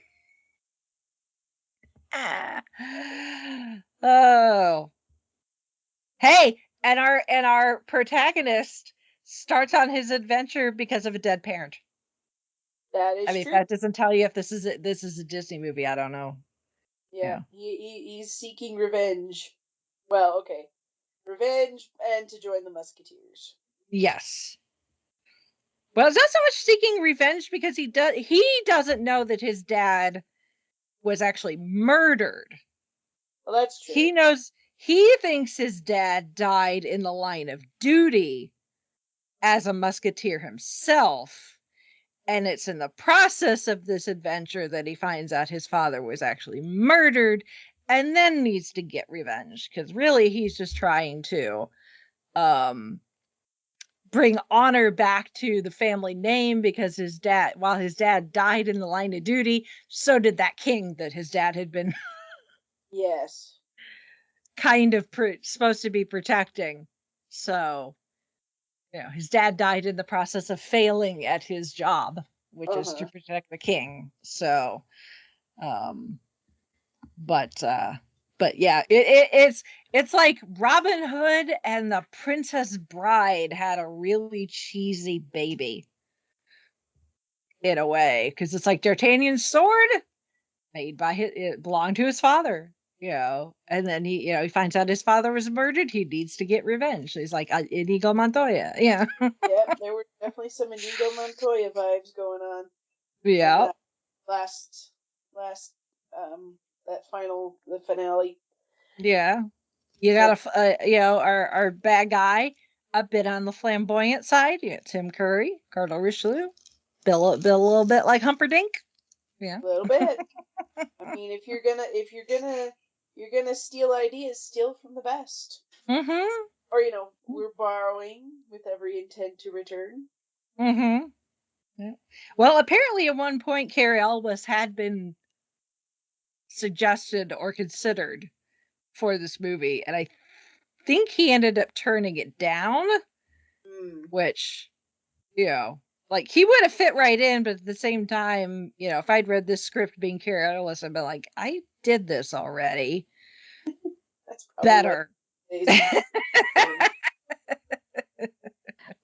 Oh. Hey, and our protagonist starts on his adventure because of a dead parent. That is I mean, true. if that doesn't tell you if this is a Disney movie, I don't know. Yeah. He's seeking revenge. Well, okay. Revenge and to join the Musketeers. Yes. Well, it's not so much seeking revenge because he doesn't know that his dad was actually murdered. Well, that's true. He thinks his dad died in the line of duty as a musketeer himself. And it's in the process of this adventure that he finds out his father was actually murdered and then needs to get revenge. Because really, he's just trying to bring honor back to the family name because while his dad died in the line of duty, so did that king that his dad had been yes. kind of supposed to be protecting. So, his dad died in the process of failing at his job, which is to protect the king. So, but yeah, it's like Robin Hood and the Princess Bride had a really cheesy baby in a way, because it's like D'Artagnan's sword made by it belonged to his father, and then he finds out his father was murdered. He needs to get revenge. So he's like Inigo Montoya. Yep, there were definitely some Inigo Montoya vibes going on. Yeah. Last the finale. Yeah. You got our bad guy a bit on the flamboyant side. Tim Curry, Cardinal Richelieu, Bill a little bit like Humperdinck. Yeah. A little bit. I mean, if you're gonna steal ideas, steal from the best. Mm-hmm. Or we're borrowing with every intent to return. Mm-hmm. Yeah. Well, apparently at one point Cary Elwes had been suggested or considered for this movie, and I think he ended up turning it down, which, like, he would have fit right in, but at the same time, if I'd read this script being Cary Elwes, I'd be like, I did this already. That's better.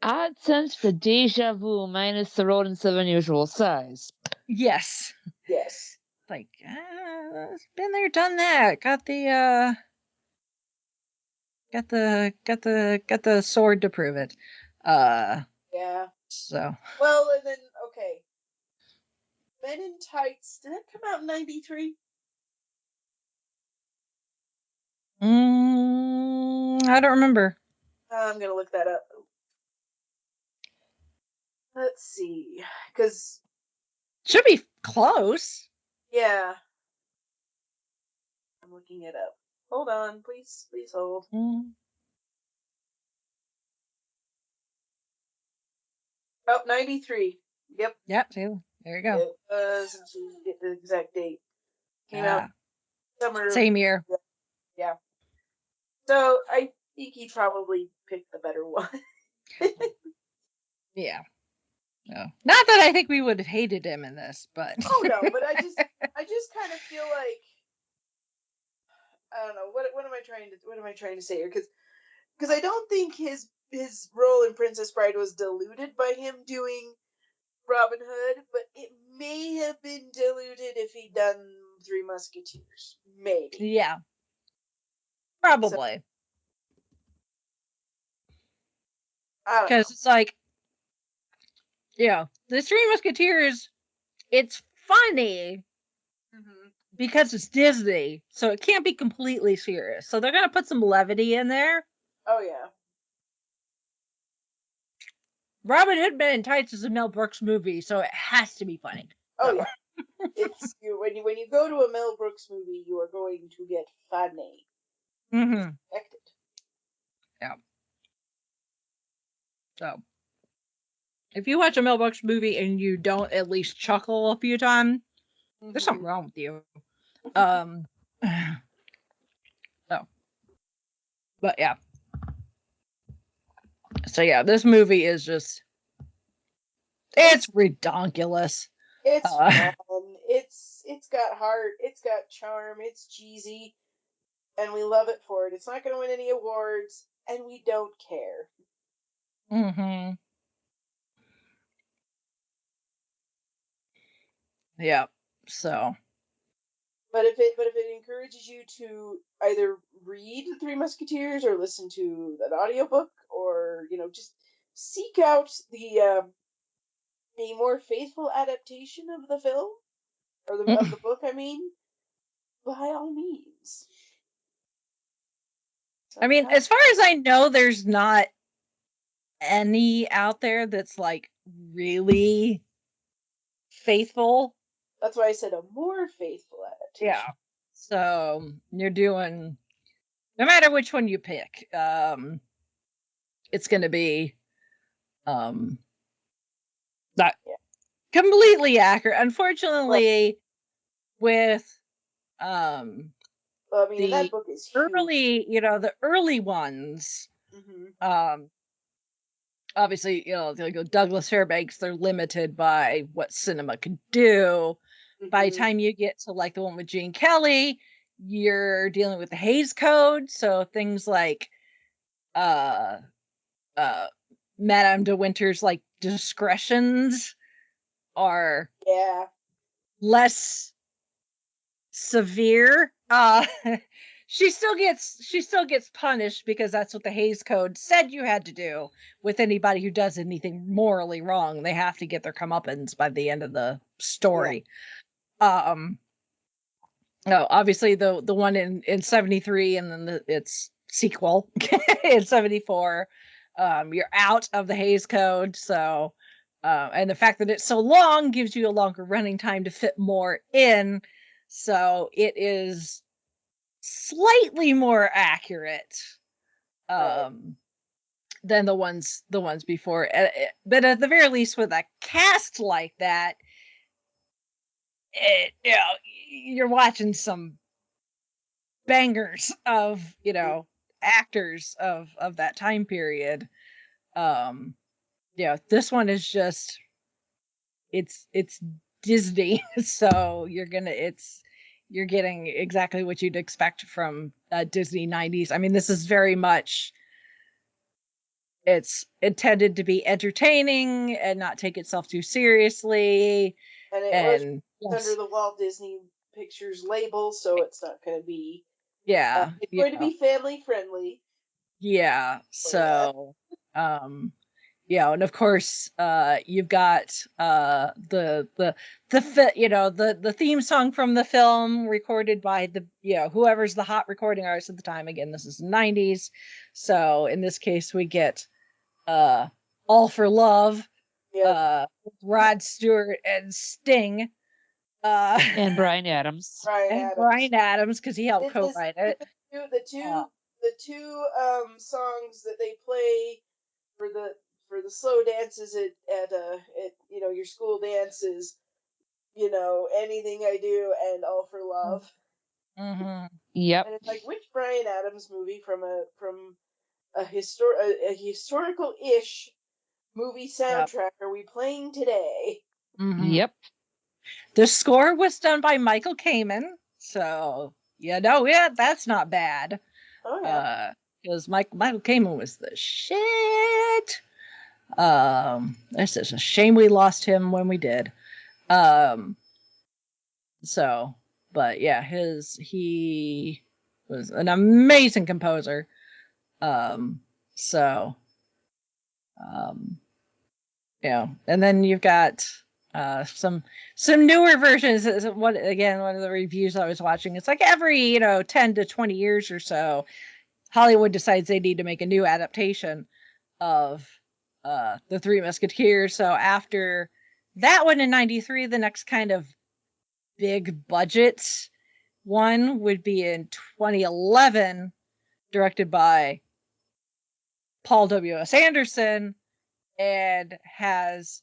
Odd sense for deja vu minus the rodents of unusual size. Yes. Yes. Like, been there, done that. Got the sword to prove it. Yeah. So. Well, and then okay. Men in Tights, did that come out in 93? I don't remember. I'm gonna look that up. Let's see, because should be close. Yeah, I'm looking it up. Hold on, please hold. Oh, 93. Yep. Yep. See, there you go. It was. Get the exact date. Came out summer. Same year. Yeah. So I think he probably picked the better one. Yeah. No. Not that I think we would have hated him in this, but oh no, but I just kind of feel like I don't know what am I trying to say here, because I don't think his role in Princess Bride was diluted by him doing Robin Hood, but it may have been diluted if he'd done Three Musketeers. Maybe. Yeah. Probably. Because it's like, the Three Musketeers, it's funny, because it's Disney, so it can't be completely serious. So they're gonna put some levity in there. Oh yeah. Robin Hood Men in Tights is a Mel Brooks movie, so it has to be funny. Oh So. yeah. It's when you go to a Mel Brooks movie, you are going to get funny. Mm-hmm. Expected. Yeah. So, if you watch a Mel Brooks movie and you don't at least chuckle a few times, there's something wrong with you. So, but yeah. So yeah, this movie is just, it's redonkulous. It's fun. It's got heart. It's got charm. It's cheesy, and we love it for it. It's not going to win any awards, and we don't care. Mm-hmm. Yeah. So. But if it encourages you to either read the Three Musketeers or listen to an audiobook, or just seek out the a more faithful adaptation of the film or of the book, I mean, by all means. I mean, as far as I know, there's not any out there that's like really faithful. That's why I said a more faithful adaptation. Yeah. So you're doing, no matter which one you pick, it's going to be not completely accurate. Unfortunately, with well, I mean, that book is huge. early, the early ones, obviously, Douglas Fairbanks, they're limited by what cinema can do. By the time you get to like the one with Gene Kelly, you're dealing with the Hays Code, so things like Madame de Winter's like discretions are less severe. She still gets punished because that's what the Hays Code said you had to do with anybody who does anything morally wrong. They have to get their comeuppance by the end of the story. No, obviously the one in 73 and then its sequel in 74, you're out of the Hays Code. So, and the fact that it's so long gives you a longer running time to fit more in. So it is slightly more accurate than the ones before. But at the very least, with a cast like that, you're watching some bangers of actors of that time period. This one is just it's Disney, so you're getting exactly what you'd expect from Disney 90s. I mean, this is very much, it's intended to be entertaining and not take itself too seriously. And it was under the Walt Disney Pictures label, so it's not going to be. Yeah. It's going to be family friendly. Yeah. So, and of course, you've got the theme song from the film recorded by whoever's the hot recording artist at the time. Again, this is the 90s, so in this case we get All for Love, Rod Stewart and Sting, and Bryan Adams. Bryan Adams, because he helped co-write it. The two songs that they play for the slow dances at your school dances, Anything I Do and All for Love. Mm-hmm. Yep. And it's like, which Bryan Adams movie from a historical-ish movie soundtrack are we playing today? Mm-hmm. Yep. The score was done by Michael Kamen, so that's not bad. Oh yeah. Because Michael Kamen was the shit. It's just a shame we lost him when we did. So, but yeah, he was an amazing composer. And then you've got Some newer versions. One of the reviews I was watching. It's like every 10 to 20 years or so, Hollywood decides they need to make a new adaptation of the Three Musketeers. So after that one in '93, the next kind of big budget one would be in 2011, directed by Paul W.S. Anderson, and has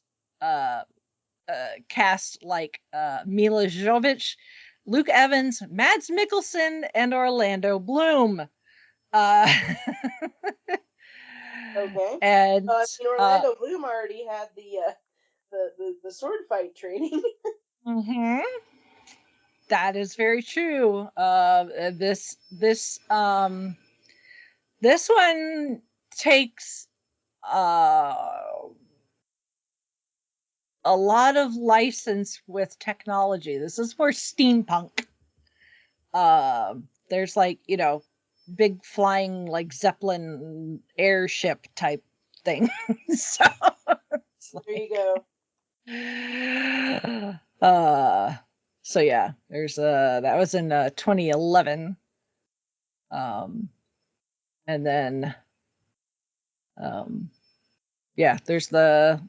cast like Mila Jovovich, Luke Evans, Mads Mikkelsen, and Orlando Bloom. Okay. And Orlando Bloom already had the sword fight training. Mm-hmm. That is very true. This one takes a lot of license with technology. This is more steampunk. There's like, big flying like Zeppelin airship type thing. So there you go. So yeah, there's that was in 2011. And then yeah, there's the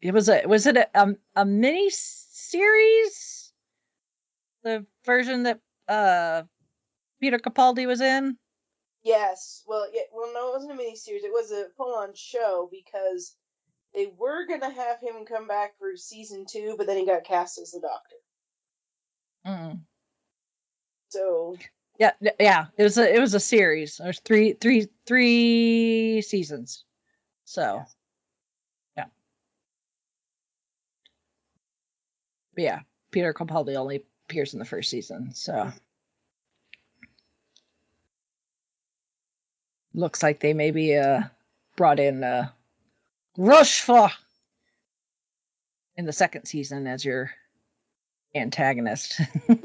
was it a mini series, the version that Peter Capaldi was in? Yes. Well, no, it wasn't a mini series. It was a full-on show because they were gonna have him come back for season 2, but then he got cast as the Doctor. So yeah, it was a series. There's three seasons. So yeah. But yeah, Peter Capaldi only appears in the first season. So looks like they maybe brought in Rochefort in the second season as your antagonist. Yeah.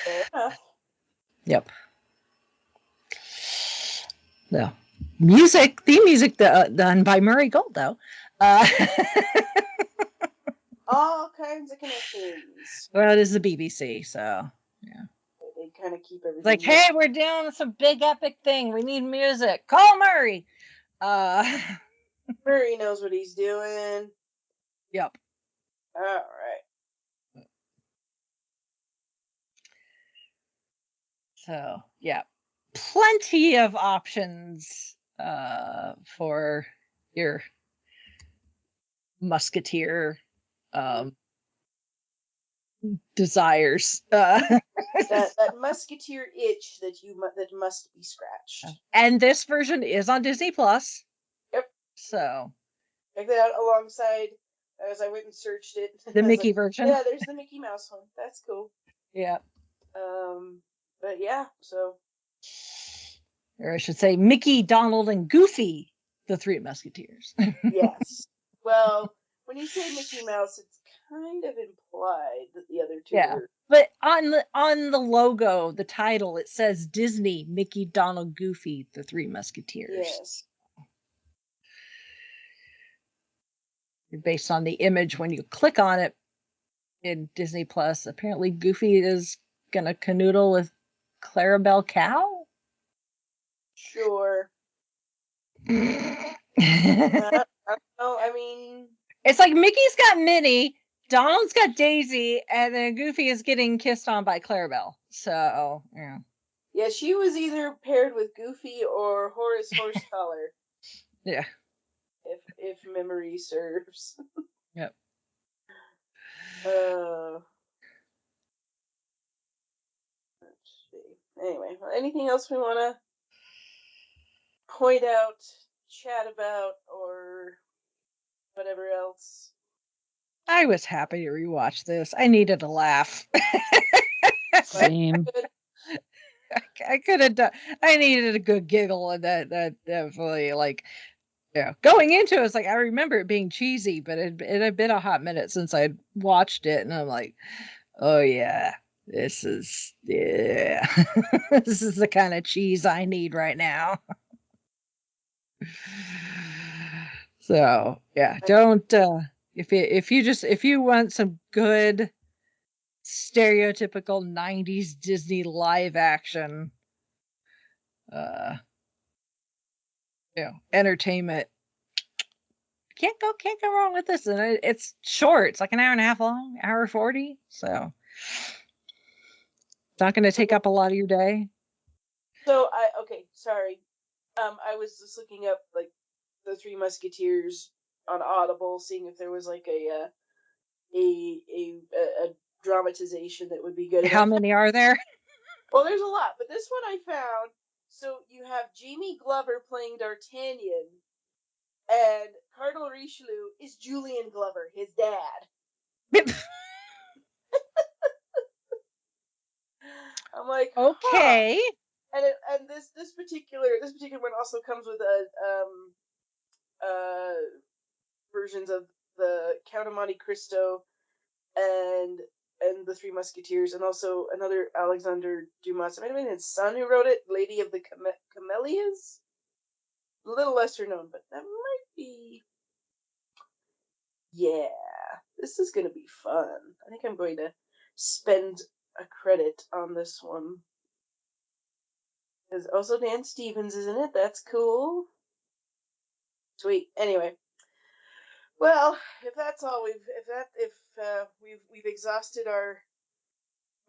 Fair enough. Yep. No. Theme music done by Murray Gold, though. All kinds of connections. Well, it is the BBC, so yeah. They kind of keep everything. Like, hey, we're doing some big epic thing. We need music. Call Murray. Murray knows what he's doing. Yep. All right. So yeah, plenty of options for your Musketeer desires. That Musketeer itch that must be scratched. And this version is on Disney Plus. Yep. So check that out alongside, as I went and searched it. The Mickey version. Yeah, there's the Mickey Mouse one. That's cool. Yeah. But yeah, so. Or I should say Mickey, Donald, and Goofy, the Three Musketeers. Yes. Well, when you say Mickey Mouse, it's kind of implied that the other two are. But on the logo, the title, it says Disney, Mickey, Donald, Goofy, the Three Musketeers. Yes. Based on the image, when you click on it in Disney Plus, apparently Goofy is gonna canoodle with Clarabelle Cow. Sure. I don't know. I mean, it's like Mickey's got Minnie, Donald's got Daisy, and then Goofy is getting kissed on by Clarabelle. So yeah. Yeah, she was either paired with Goofy or Horace Horsecollar. Yeah. If memory serves. Yep. Let's see. Anyway, anything else we want to point out, chat about, or whatever else? I was happy to rewatch this. I needed a laugh. Same. I could have done. I needed a good giggle, and that definitely going into it, it's like I remember it being cheesy, but it had been a hot minute since I'd watched it, and I'm like, oh yeah, this is this is the kind of cheese I need right now. So yeah, don't If you want some good stereotypical 90s Disney live action entertainment, can't go wrong with this. And it's short. It's like an hour and a half long, hour 40. So it's not going to take up a lot of your day. So sorry. I was just looking up like the Three Musketeers on Audible, seeing if there was like a dramatization that would be good. How many are there? Well, there's a lot, but this one I found. So you have Jamie Glover playing D'Artagnan, and Cardinal Richelieu is Julian Glover, his dad. I'm like, okay. Huh. And this particular one also comes with versions of the Count of Monte Cristo and the Three Musketeers, and also another Alexandre Dumas. It might have been his son who wrote it, Lady of the Camellias. A little lesser known, but that might be. Yeah, this is going to be fun. I think I'm going to spend a credit on this one. There's also Dan Stevens is in it. That's cool. Sweet. Anyway, well, if that's all we've exhausted our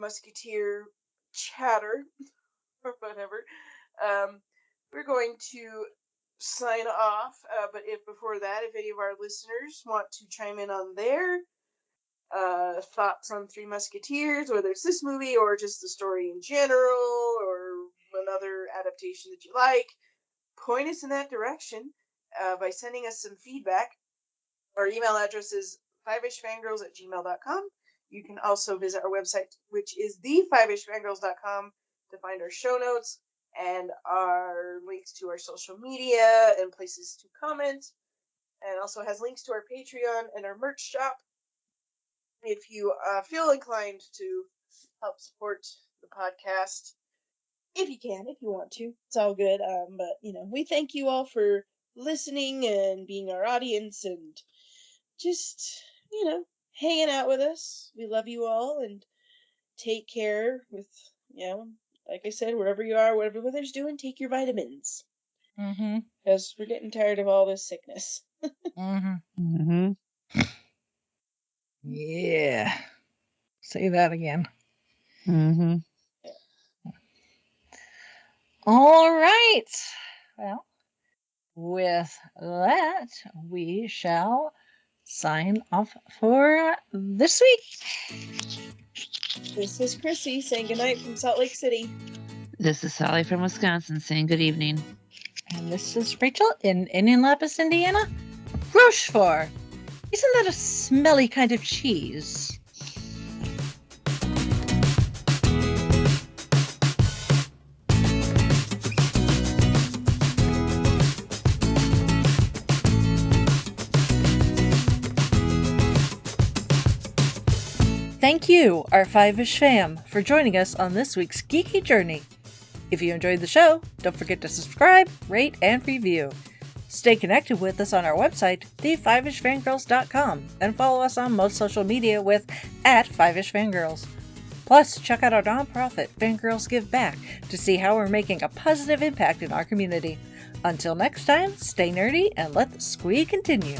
Musketeer chatter or whatever, we're going to sign off. But before that, if any of our listeners want to chime in on their thoughts on Three Musketeers, whether it's this movie or just the story in general or another adaptation that you like, point us in that direction by sending us some feedback. Our email address is fiveishfangirls@gmail.com. You can also visit our website, which is thefiveishfangirls.com, to find our show notes and our links to our social media and places to comment, and also has links to our Patreon and our merch shop. If you feel inclined to help support the podcast, if you can, if you want to, it's all good. But we thank you all for listening and being our audience and just hanging out with us. We love you all, and take care with like I said, wherever you are, whatever the weather's doing, take your vitamins. Because we're getting tired of all this sickness. Yeah. Say that again. All right. Well, with that, we shall sign off for this week. This is Chrissy saying goodnight from Salt Lake City. This is Sally from Wisconsin saying good evening. And this is Rachel in Indianapolis, Indiana. Rochefort. Isn't that a smelly kind of cheese? Thank you, our Fiveish fam, for joining us on this week's geeky journey. If you enjoyed the show, don't forget to subscribe, rate, and review. Stay connected with us on our website, thefiveishfangirls.com, and follow us on most social media with @FiveishFangirls. Plus, check out our nonprofit, Fangirls Give Back, to see how we're making a positive impact in our community. Until next time, stay nerdy and let the squee continue.